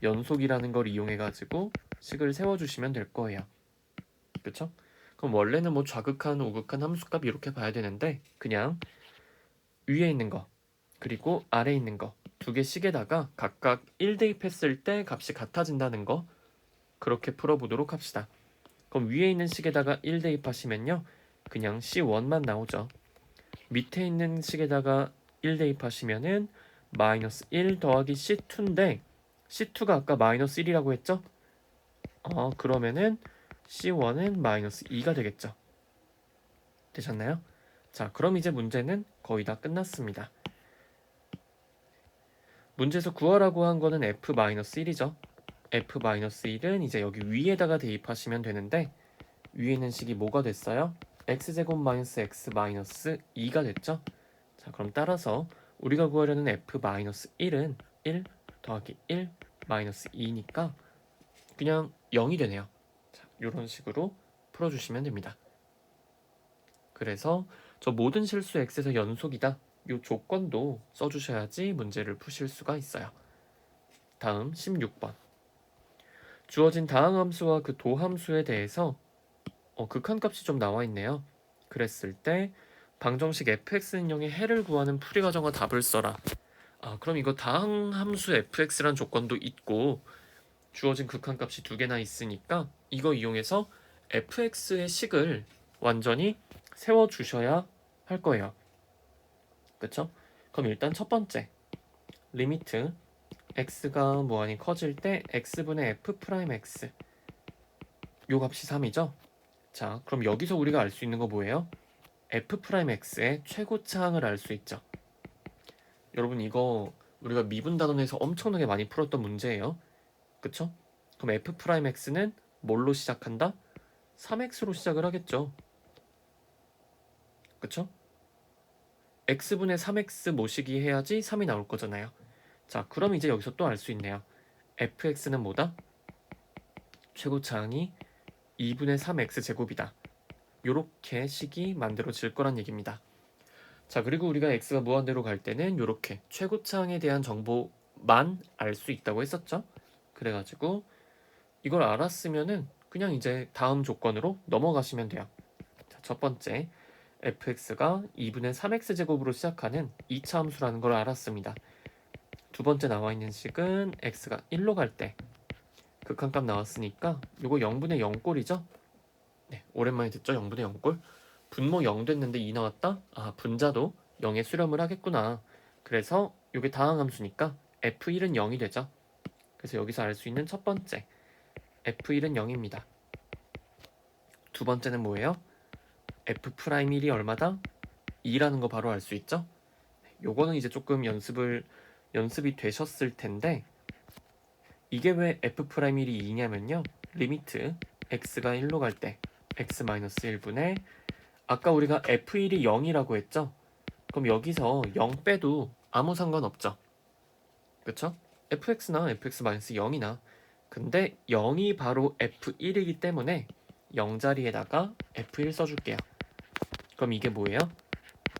연속이라는 걸 이용해 가지고 식을 세워주시면 될 거예요. 그쵸? 그럼 원래는 뭐 좌극한, 우극한 함수값 이렇게 봐야 되는데 그냥 위에 있는 거 그리고 아래에 있는 거 두 개 식에다가 각각 1 대입했을 때 값이 같아진다는 거 그렇게 풀어보도록 합시다. 그럼 위에 있는 식에다가 1 대입하시면요 그냥 C1만 나오죠. 밑에 있는 식에다가 1 대입하시면은 마이너스 1 더하기 C2인데 C2가 아까 마이너스 1이라고 했죠? 그러면은 C1은 마이너스 2가 되겠죠. 되셨나요? 자, 그럼 이제 문제는 거의 다 끝났습니다. 문제에서 구하라고 한 거는 F-1이죠. F-1은 이제 여기 위에다가 대입하시면 되는데 위에 있는 식이 뭐가 됐어요? x제곱 마이너스 x 마이너스 2가 됐죠? 자, 그럼 따라서 우리가 구하려는 f-1은 1 더하기 1 마이너스 2니까 그냥 0이 되네요. 자, 이런 식으로 풀어주시면 됩니다. 그래서 저 모든 실수 x에서 연속이다. 이 조건도 써주셔야지 문제를 푸실 수가 있어요. 다음 16번. 주어진 다항함수와 그 도함수에 대해서 극한값이 좀 나와 있네요. 그랬을 때 방정식 fx는 0의 해를 구하는 풀이 과정과 답을 써라. 그럼 이거 다항함수 fx란 조건도 있고 주어진 극한값이 두 개나 있으니까 이거 이용해서 fx의 식을 완전히 세워주셔야 할 거예요. 그쵸? 그럼 일단 첫 번째 리미트 x가 무한히 커질 때 x분의 f'(x) 요 값이 3이죠? 자, 그럼 여기서 우리가 알 수 있는 거 뭐예요? f'x의 최고차항을 알 수 있죠. 여러분 이거 우리가 미분단원에서 엄청나게 많이 풀었던 문제예요. 그쵸? 그럼 f'x는 뭘로 시작한다? 3x로 시작을 하겠죠. 그쵸? x분의 3x 모시기 해야지 3이 나올 거잖아요. 자, 그럼 이제 여기서 또 알 수 있네요. fx는 뭐다? 최고차항이 2분의 3x 제곱이다. 요렇게 식이 만들어질 거란 얘기입니다. 자, 그리고 우리가 x가 무한대로 갈 때는 요렇게 최고차항에 대한 정보만 알 수 있다고 했었죠. 그래가지고 이걸 알았으면은 그냥 이제 다음 조건으로 넘어가시면 돼요. 자, 첫 번째, fx가 2분의 3x 제곱으로 시작하는 2차 함수라는 걸 알았습니다. 두 번째 나와 있는 식은 x가 1로 갈 때 극한값 나왔으니까 요거 0분의 0꼴이죠. 네, 오랜만에 듣죠. 0분의 0꼴. 분모 0 됐는데 2 나왔다? 아, 분자도 0에 수렴을 하겠구나. 그래서 요게 다항함수니까 f1은 0이 되죠. 그래서 여기서 알 수 있는 첫 번째 f1은 0입니다. 두 번째는 뭐예요? f'1이 얼마다? 2라는 거 바로 알 수 있죠? 요거는 이제 조금 연습이 되셨을 텐데 이게 왜 f'1이 2냐면요. 리미트 x가 1로 갈 때 x-1분의 아까 우리가 f1이 0이라고 했죠? 그럼 여기서 0 빼도 아무 상관없죠. 그쵸? fx나 fx-0이나 근데 0이 바로 f1이기 때문에 0 자리에다가 f1 써줄게요. 그럼 이게 뭐예요?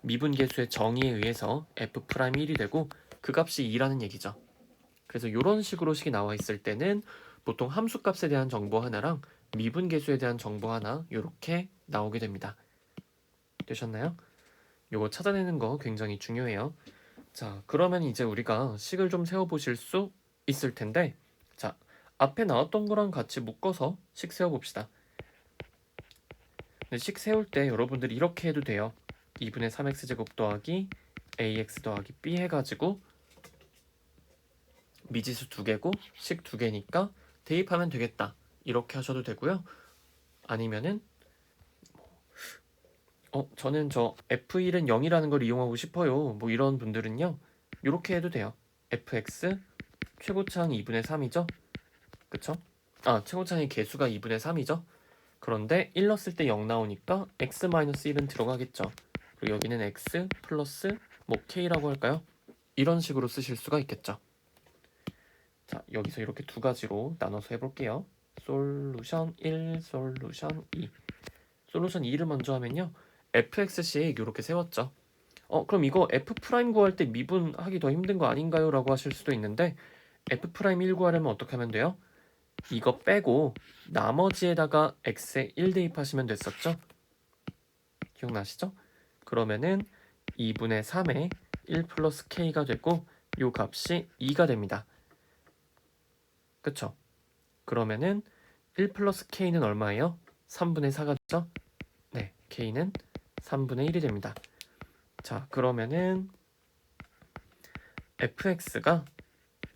미분계수의 정의에 의해서 f'1이 되고 그 값이 2라는 얘기죠. 그래서 이런 식으로 식이 나와 있을 때는 보통 함수값에 대한 정보 하나랑 미분계수에 대한 정보 하나 이렇게 나오게 됩니다. 되셨나요? 요거 찾아내는 거 굉장히 중요해요. 자, 그러면 이제 우리가 식을 좀 세워보실 수 있을 텐데 자, 앞에 나왔던 거랑 같이 묶어서 식 세워봅시다. 근데 식 세울 때 여러분들 이렇게 해도 돼요. 2분의 3x제곱 더하기 ax 더하기 b 해가지고 미지수 2개고 식 2개니까 대입하면 되겠다. 이렇게 하셔도 되고요. 아니면은 저는 저 f1은 0이라는 걸 이용하고 싶어요. 뭐 이런 분들은요. 이렇게 해도 돼요. fx 최고차항 2분의 3이죠? 그쵸? 아, 최고차항의 개수가 2분의 3이죠? 그런데 1 넣었을 때 0 나오니까 x-1은 들어가겠죠. 그리고 여기는 x 플러스 뭐 k라고 할까요? 이런 식으로 쓰실 수가 있겠죠. 자, 여기서 이렇게 두 가지로 나눠서 해볼게요. 솔루션 1, 솔루션 2. 솔루션 2를 먼저 하면요. fx씩 이렇게 세웠죠. 그럼 이거 f' 구할 때 미분하기 더 힘든 거 아닌가요? 라고 하실 수도 있는데 f'1 구하려면 어떻게 하면 돼요? 이거 빼고 나머지에다가 x에 1 대입하시면 됐었죠? 기억나시죠? 그러면은 2분의 3에 1 플러스 k가 되고 요 값이 2가 됩니다. 그쵸? 그러면은 1 플러스 k는 얼마예요? 3분의 4가 되죠? 네, k는 3분의 1이 됩니다. 자, 그러면은 fx가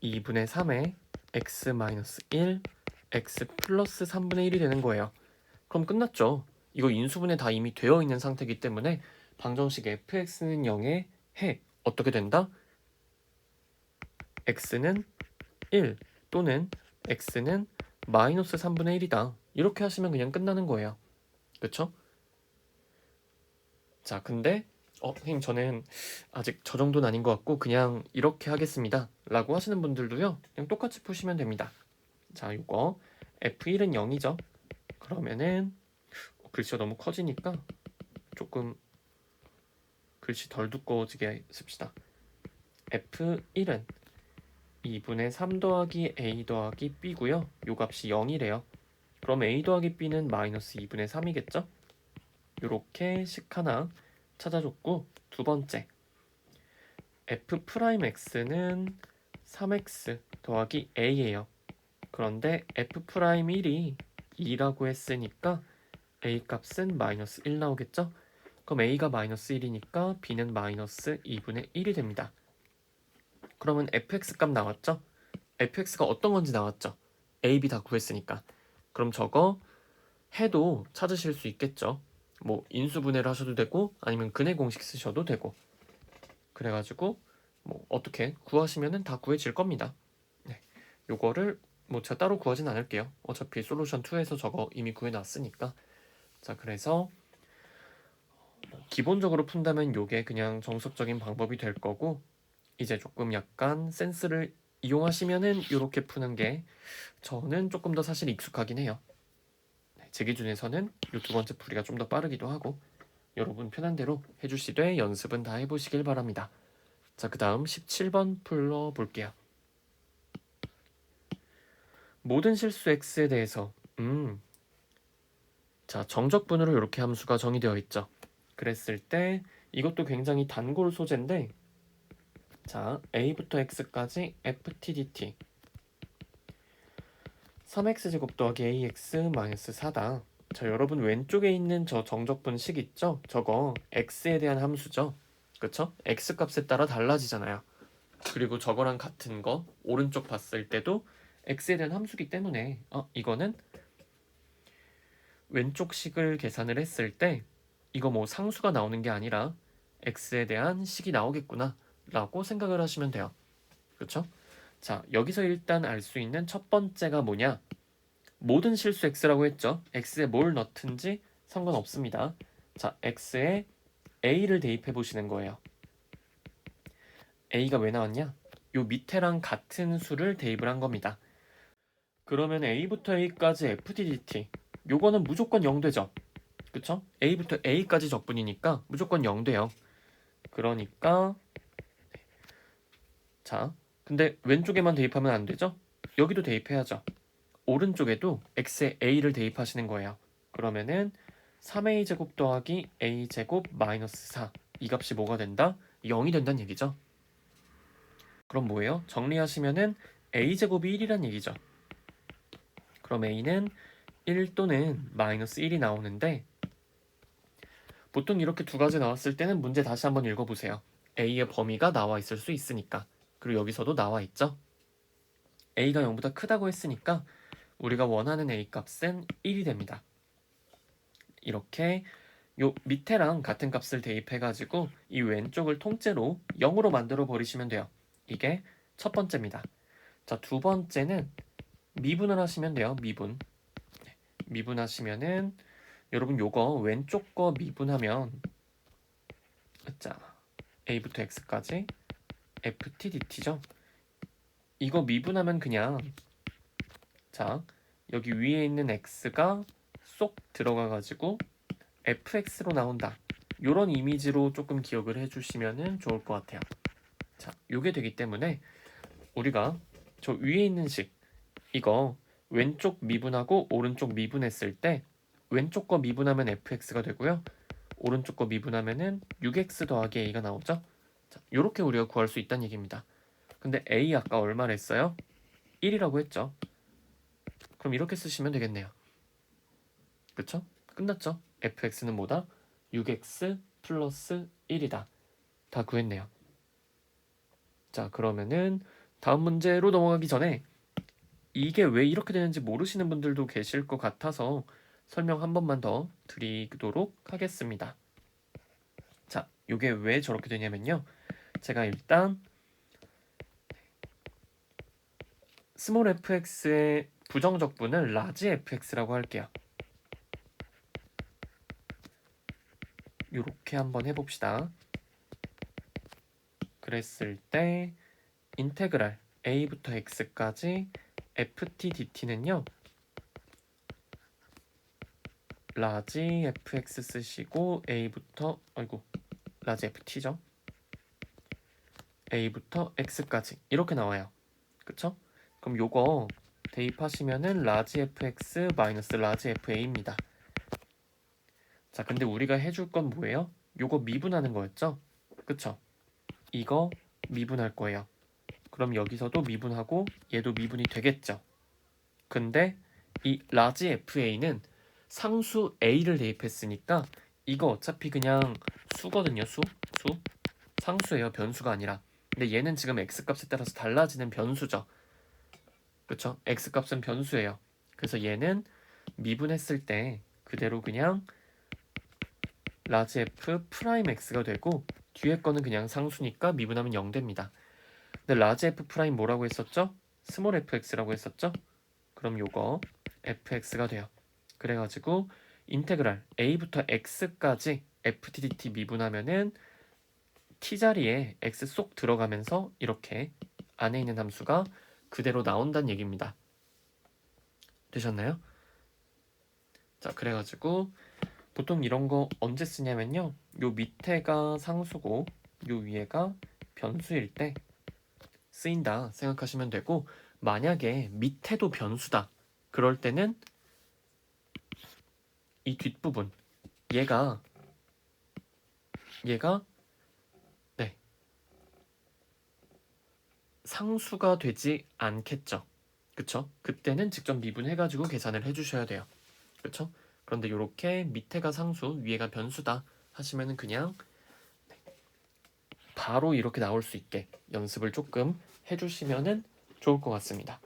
2분의 3에 x-1, x 플러스 3분의 1이 되는 거예요. 그럼 끝났죠. 이거 인수분해 다 이미 되어 있는 상태이기 때문에 방정식 fx는 0에 해. 어떻게 된다? x는 1 또는 x는 마이너스 3분의 1이다. 이렇게 하시면 그냥 끝나는 거예요. 그쵸? 자, 근데 선생님 저는 아직 저 정도는 아닌 것 같고 그냥 이렇게 하겠습니다. 라고 하시는 분들도요. 그냥 똑같이 푸시면 됩니다. 자, 요거 f1은 0이죠. 그러면은 글씨가 너무 커지니까 조금 글씨 덜 두꺼워지게 씁시다. f1은 2분의 3 더하기 a 더하기 b고요. 요 값이 0이래요. 그럼 a 더하기 b는 마이너스 2분의 3이겠죠? 요렇게 식 하나 찾아줬고 두 번째 f'x는 3x 더하기 a예요. 그런데 f'1이 2라고 했으니까 a 값은 마이너스 1 나오겠죠? 그럼 a가 마이너스 1이니까 b는 마이너스 2분의 1이 됩니다. 그러면 fx 값 나왔죠? fx가 어떤 건지 나왔죠? a, b 다 구했으니까. 그럼 저거 해도 찾으실 수 있겠죠? 뭐 인수분해를 하셔도 되고 아니면 근해 공식 쓰셔도 되고 그래가지고 뭐 어떻게 구하시면은 다 구해질 겁니다. 네, 요거를 뭐 제가 따로 구하진 않을게요. 어차피 솔루션 2에서 저거 이미 구해놨으니까. 자, 그래서 기본적으로 푼다면 요게 그냥 정석적인 방법이 될 거고 이제 조금 약간 센스를 이용하시면은 이렇게 푸는 게 저는 조금 더 사실 익숙하긴 해요. 제 기준에서는 이 두 번째 풀이가 좀 더 빠르기도 하고 여러분 편한 대로 해주시되 연습은 다 해보시길 바랍니다. 자, 그 다음 17번 풀어볼게요. 모든 실수 x에 대해서 자, 정적분으로 이렇게 함수가 정의되어 있죠. 그랬을 때 이것도 굉장히 단골 소재인데 자, a부터 x까지 ftdt 3x제곱 더하기 ax 마이너스 4다. 자, 여러분 왼쪽에 있는 저 정적분식 있죠? 저거 x에 대한 함수죠. 그쵸? x 값에 따라 달라지잖아요. 그리고 저거랑 같은 거 오른쪽 봤을 때도 x에 대한 함수기 때문에 이거는 왼쪽 식을 계산을 했을 때 이거 뭐 상수가 나오는 게 아니라 x에 대한 식이 나오겠구나 라고 생각을 하시면 돼요. 그쵸? 자, 여기서 일단 알 수 있는 첫 번째가 뭐냐? 모든 실수 x라고 했죠. x에 뭘 넣든지 상관없습니다. 자, x에 a를 대입해 보시는 거예요. a가 왜 나왔냐? 요 밑에랑 같은 수를 대입을 한 겁니다. 그러면 a부터 a까지 fddt 요거는 무조건 0 되죠. 그쵸? a부터 a까지 적분이니까 무조건 0 돼요. 그러니까 자, 근데 왼쪽에만 대입하면 안 되죠? 여기도 대입해야죠. 오른쪽에도 x에 a를 대입하시는 거예요. 그러면은 3a제곱 더하기 a제곱 마이너스 4 이 값이 뭐가 된다? 0이 된다는 얘기죠. 그럼 뭐예요? 정리하시면은 a제곱이 1이란 얘기죠. 그럼 a는 1 또는 마이너스 1이 나오는데 보통 이렇게 두 가지 나왔을 때는 문제 다시 한번 읽어보세요. a의 범위가 나와 있을 수 있으니까. 그리고 여기서도 나와 있죠. a가 0보다 크다고 했으니까 우리가 원하는 a 값은 1이 됩니다. 이렇게 요 밑에랑 같은 값을 대입해가지고 이 왼쪽을 통째로 0으로 만들어 버리시면 돼요. 이게 첫 번째입니다. 자, 두 번째는 미분을 하시면 돼요. 미분. 미분하시면은 여러분 요거 왼쪽 거 미분하면 자, a부터 x까지 ftdt죠. 이거 미분하면 그냥 자, 여기 위에 있는 x가 쏙 들어가가지고 fx로 나온다. 요런 이미지로 조금 기억을 해주시면 좋을 것 같아요. 자, 요게 되기 때문에 우리가 저 위에 있는 식 이거 왼쪽 미분하고 오른쪽 미분했을 때 왼쪽 거 미분하면 fx가 되고요. 오른쪽 거 미분하면은 6x 더하기 a가 나오죠. 자, 요렇게 우리가 구할 수 있다는 얘기입니다. 근데 a 아까 얼마를 했어요? 1이라고 했죠. 그럼 이렇게 쓰시면 되겠네요. 그쵸? 끝났죠? fx는 뭐다? 6x 플러스 1이다. 다 구했네요. 자, 그러면은 다음 문제로 넘어가기 전에 이게 왜 이렇게 되는지 모르시는 분들도 계실 것 같아서 설명 한 번만 더 드리도록 하겠습니다. 자, 이게 왜 저렇게 되냐면요. 제가 일단 스몰 fx의 부정적분을 라지 fx라고 할게요. 이렇게 한번 해봅시다. 그랬을 때 인테그랄 a부터 x까지 ftdt는요. 라지 fx 쓰시고 a부터 라지 ft죠. a부터 x까지 이렇게 나와요. 그쵸? 그럼 요거 대입하시면은 라지 fx 마이너스 라지 fa입니다. 자, 근데 우리가 해줄 건 뭐예요? 요거 미분하는 거였죠? 그쵸? 이거 미분할 거예요. 그럼 여기서도 미분하고 얘도 미분이 되겠죠? 근데 이 라지 fa는 상수 a를 대입했으니까 이거 어차피 그냥 수거든요. 수. 상수예요. 변수가 아니라. 근데 얘는 지금 x값에 따라서 달라지는 변수죠. 그쵸? x값은 변수예요. 그래서 얘는 미분했을 때 그대로 그냥 라지 f 프라임 x가 되고 뒤에 거는 그냥 상수니까 미분하면 0 됩니다. 근데 라지 f 프라임 뭐라고 했었죠? 스몰 fx라고 했었죠? 그럼 요거 fx가 돼요. 그래가지고 인테그랄 a부터 x까지 ftdt 미분하면은 t 자리에 x 쏙 들어가면서 이렇게 안에 있는 함수가 그대로 나온다는 얘기입니다. 되셨나요? 자, 그래가지고 보통 이런 거 언제 쓰냐면요. 요 밑에가 상수고 요 위에가 변수일 때 쓰인다 생각하시면 되고, 만약에 밑에도 변수다 그럴 때는 이 뒷부분 얘가 네, 상수가 되지 않겠죠. 그쵸? 그때는 직접 미분해가지고 계산을 해주셔야 돼요. 그쵸? 그런데 이렇게 밑에가 상수, 위에가 변수다 하시면은 그냥 바로 이렇게 나올 수 있게 연습을 조금 해주시면은 좋을 것 같습니다.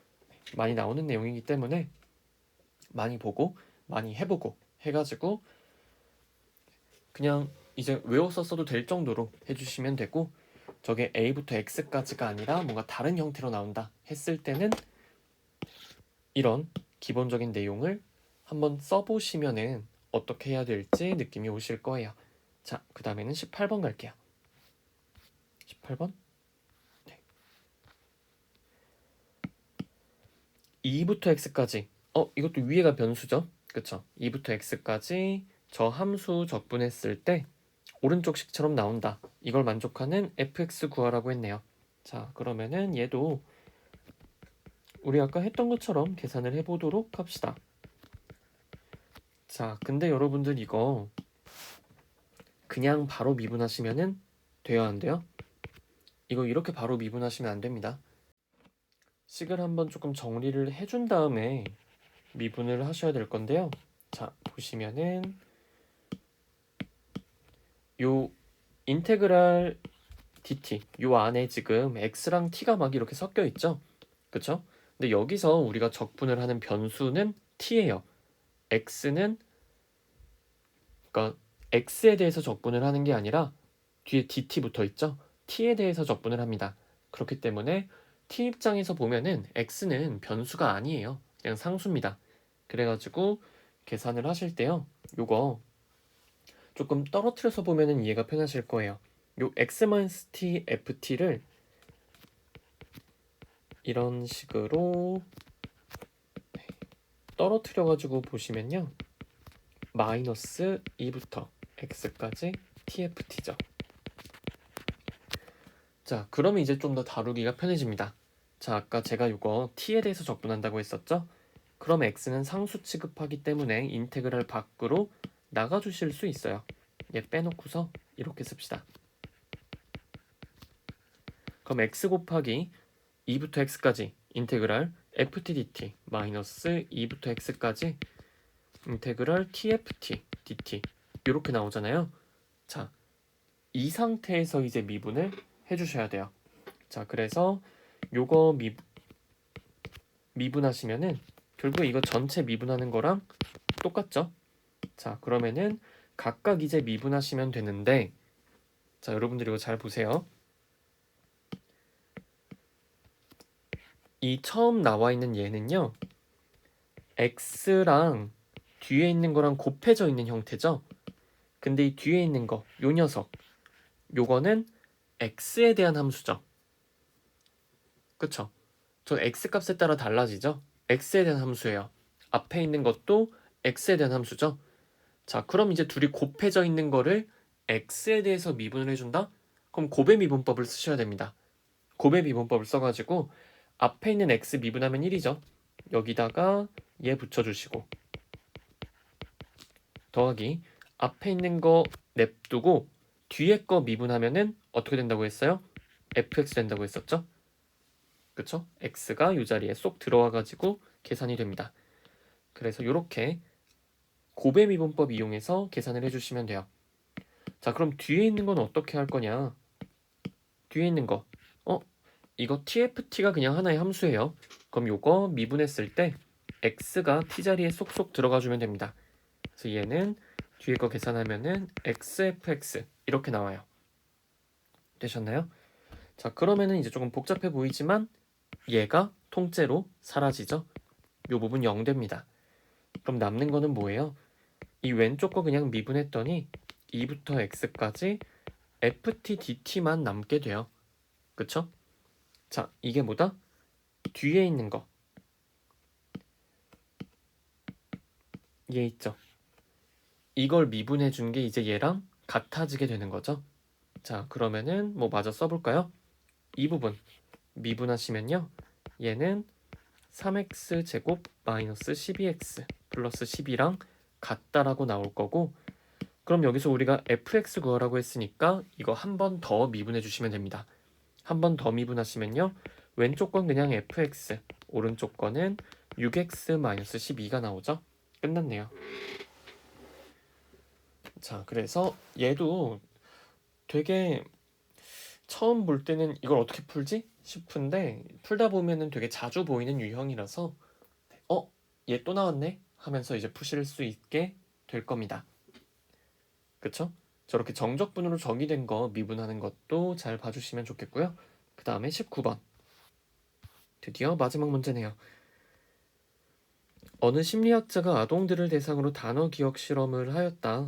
많이 나오는 내용이기 때문에 많이 보고 많이 해보고 해가지고 그냥 이제 외워서 써도 될 정도로 해주시면 되고, 저게 A부터 X까지가 아니라 뭔가 다른 형태로 나온다 했을 때는 이런 기본적인 내용을 한번 써보시면은 어떻게 해야 될지 느낌이 오실 거예요. 자, 그 다음에는 18번 갈게요. 18번. 네. 2부터 x까지. 이것도 위에가 변수죠. 그쵸? 2부터 x까지 저 함수 적분했을 때 오른쪽 식처럼 나온다. 이걸 만족하는 fx 구하라고 했네요. 자, 그러면은 얘도 우리 아까 했던 것처럼 계산을 해보도록 합시다. 자, 근데 여러분들 이거 그냥 바로 미분하시면은 돼요, 안 돼요? 이거 이렇게 바로 미분하시면 안 됩니다. 식을 한번 조금 정리를 해준 다음에 미분을 하셔야 될 건데요. 자, 보시면은 요 인테그랄 dt 요 안에 지금 x랑 t가 막 이렇게 섞여 있죠. 그쵸? 근데 여기서 우리가 적분을 하는 변수는 t예요. x는 그러니까 x에 대해서 적분을 하는 게 아니라 뒤에 dt 붙어 있죠. t에 대해서 적분을 합니다. 그렇기 때문에 t 입장에서 보면은 x는 변수가 아니에요. 그냥 상수입니다. 그래가지고 계산을 하실 때요. 요거 조금 떨어뜨려서 보면은 이해가 편하실 거예요. 요 x-t ft를 이런 식으로 떨어뜨려 가지고 보시면요. 마이너스 2부터 x까지 tft죠. 자, 그러면 이제 좀 더 다루기가 편해집니다. 자, 아까 제가 이거 t에 대해서 적분한다고 했었죠? 그럼 x는 상수 취급하기 때문에 인테그랄 밖으로 나가주실 수 있어요. 얘 빼놓고서 이렇게 씁시다. 그럼 x 곱하기 2부터 x까지 인테그랄 ft dt 마이너스 2부터 x까지 인테그랄 tft dt 이렇게 나오잖아요. 자, 이 상태에서 이제 미분을 해주셔야 돼요. 자, 그래서 요거 미분하시면은 결국에 이거 전체 미분하는 거랑 똑같죠? 자, 그러면은 각각 이제 미분하시면 되는데, 자, 여러분들 이거 잘 보세요. 이 처음 나와 있는 얘는요, x랑 뒤에 있는 거랑 곱해져 있는 형태죠. 근데 이 뒤에 있는 거, 요 녀석, 요거는 x에 대한 함수죠. 그쵸? 저 x 값에 따라 달라지죠? x에 대한 함수예요. 앞에 있는 것도 x에 대한 함수죠. 자, 그럼 이제 둘이 곱해져 있는 거를 x에 대해서 미분을 해준다? 그럼 곱의 미분법을 쓰셔야 됩니다. 곱의 미분법을 써가지고 앞에 있는 x 미분하면 1이죠. 여기다가 얘 붙여주시고 더하기 앞에 있는 거 냅두고 뒤에 거 미분하면은 어떻게 된다고 했어요? fx 된다고 했었죠? 그쵸? x가 이 자리에 쏙 들어와가지고 계산이 됩니다. 그래서 이렇게 곱의 미분법 이용해서 계산을 해주시면 돼요. 자, 그럼 뒤에 있는 건 어떻게 할 거냐? 뒤에 있는 거, 이거 tft가 그냥 하나의 함수예요. 그럼 요거 미분했을 때 x가 t자리에 쏙쏙 들어가주면 됩니다. 그래서 얘는 뒤에 거 계산하면은 xfx 이렇게 나와요. 되셨나요? 자, 그러면은 이제 조금 복잡해 보이지만 얘가 통째로 사라지죠. 요 부분 0 됩니다. 그럼 남는 거는 뭐예요? 이 왼쪽 거 그냥 미분했더니 2부터 x까지 ft dt만 남게 돼요. 그쵸? 자, 이게 뭐다? 뒤에 있는 거. 얘 있죠? 이걸 미분해 준 게 이제 얘랑 같아지게 되는 거죠. 자, 그러면은 뭐 마저 써볼까요? 이 부분 미분하시면요. 얘는 3x 제곱 마이너스 12x 플러스 12랑 같다라고 나올 거고, 그럼 여기서 우리가 fx 구하라고 했으니까 이거 한 번 더 미분해 주시면 됩니다. 한 번 더 미분하시면요. 왼쪽 건 그냥 fx, 오른쪽 거는 6x 마이너스 12가 나오죠. 끝났네요. 자, 그래서 얘도 되게 처음 볼 때는 이걸 어떻게 풀지? 싶은데 풀다 보면은 되게 자주 보이는 유형이라서 얘 또 나왔네? 하면서 이제 푸실 수 있게 될 겁니다. 그쵸? 저렇게 정적분으로 정의된 거 미분하는 것도 잘 봐주시면 좋겠고요. 그 다음에 19번. 드디어 마지막 문제네요. 어느 심리학자가 아동들을 대상으로 단어 기억 실험을 하였다.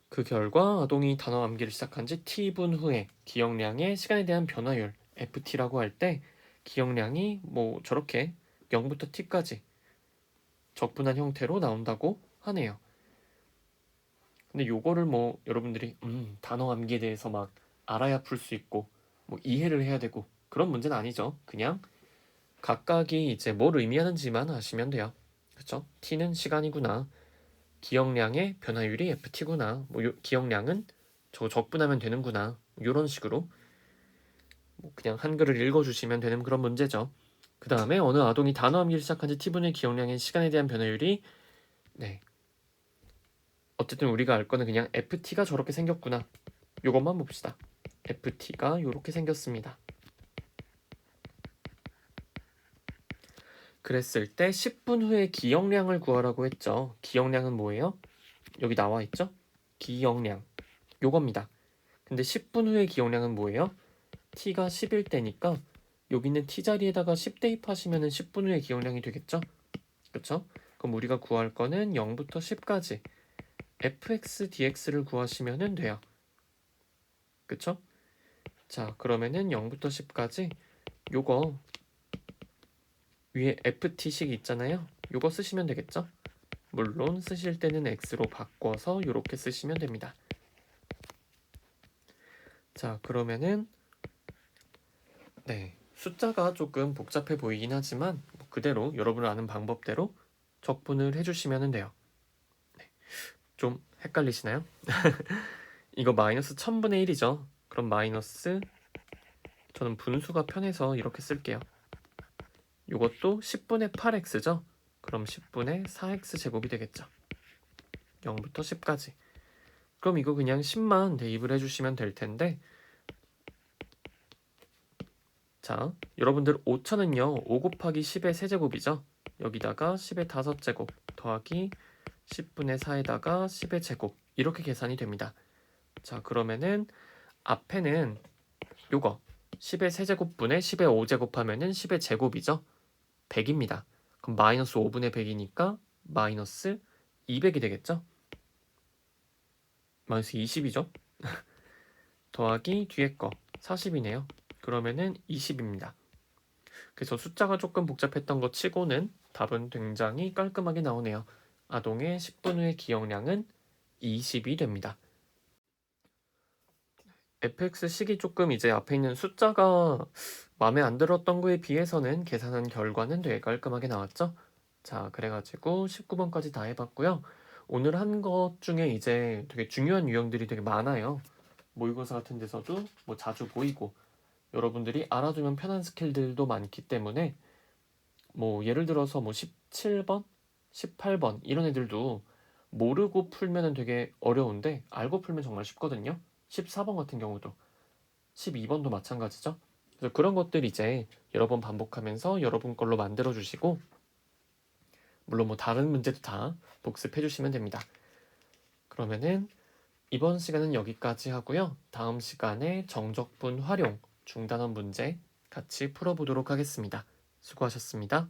그 결과 아동이 단어 암기를 시작한 지 t분 후에 기억량의 시간에 대한 변화율 ft라고 할 때 기억량이 뭐 저렇게 0부터 t까지 적분한 형태로 나온다고 하네요. 근데 요거를 뭐 여러분들이 단어 암기에 대해서 막 알아야 풀 수 있고 뭐 이해를 해야 되고 그런 문제는 아니죠. 그냥 각각이 이제 뭘 의미하는지만 아시면 돼요. 그렇죠? t는 시간이구나. 기억량의 변화율이 ft구나. 뭐 기억량은 저거 적분하면 되는구나. 요런 식으로 뭐 그냥 한글을 읽어주시면 되는 그런 문제죠. 그 다음에 어느 아동이 단어 암기를 시작한 지 t분의 기억량의 시간에 대한 변화율이 네. 어쨌든 우리가 알 거는 그냥 ft가 저렇게 생겼구나. 요것만 봅시다. ft가 요렇게 생겼습니다. 그랬을 때 10분 후에 기억량을 구하라고 했죠. 기억량은 뭐예요? 여기 나와 있죠? 기억량. 요겁니다. 근데 10분 후에 기억량은 뭐예요? t가 10일 때니까 여기 있는 t 자리에다가 10 대입하시면 10분 후에 기억량이 되겠죠? 그쵸? 그럼 우리가 구할 거는 0부터 10까지 fx dx를 구하시면 돼요. 그쵸? 자, 그러면은 0부터 10까지 요거 위에 ft식 있잖아요. 요거 쓰시면 되겠죠? 물론 쓰실 때는 x로 바꿔서 이렇게 쓰시면 됩니다. 자, 그러면은 네, 숫자가 조금 복잡해 보이긴 하지만 그대로 여러분 아는 방법대로 적분을 해주시면 돼요. 네, 좀 헷갈리시나요? 이거 마이너스 1000분의 1이죠. 그럼 마이너스 저는 분수가 편해서 이렇게 쓸게요. 이것도 10분의 8x죠. 그럼 10분의 4x 제곱이 되겠죠. 0부터 10까지. 그럼 이거 그냥 10만 대입을 해주시면 될 텐데, 자, 여러분들 5천은요 5 곱하기 10의 세제곱이죠. 여기다가 10의 5제곱 더하기 10분의 4에다가 10의 제곱 이렇게 계산이 됩니다. 자, 그러면은 앞에는 요거 10의 세제곱분의 10의 5제곱 하면은 10의 제곱이죠. 100입니다. 그럼 마이너스 5분의 100이니까 마이너스 200이 되겠죠? 마이너스 20이죠? 더하기 뒤에 거 40이네요. 그러면은 20입니다. 그래서 숫자가 조금 복잡했던 것 치고는 답은 굉장히 깔끔하게 나오네요. 아동의 10분 후의 기억량은 20이 됩니다. fx식이 조금 이제 앞에 있는 숫자가 마음에 안 들었던 거에 비해서는 계산한 결과는 되게 깔끔하게 나왔죠. 자, 그래가지고 19번까지 다 해봤고요. 오늘 한 것 중에 이제 되게 중요한 유형들이 되게 많아요. 모의고사 같은 데서도 뭐 자주 보이고 여러분들이 알아두면 편한 스킬들도 많기 때문에 뭐 예를 들어서 뭐 17번, 18번 이런 애들도 모르고 풀면은 되게 어려운데 알고 풀면 정말 쉽거든요. 14번 같은 경우도 12번도 마찬가지죠. 그래서 그런 것들 이제 여러 번 반복하면서 여러분 걸로 만들어 주시고 물론 뭐 다른 문제도 다 복습해 주시면 됩니다. 그러면은 이번 시간은 여기까지 하고요. 다음 시간에 정적분 활용 중단원 문제 같이 풀어보도록 하겠습니다. 수고하셨습니다.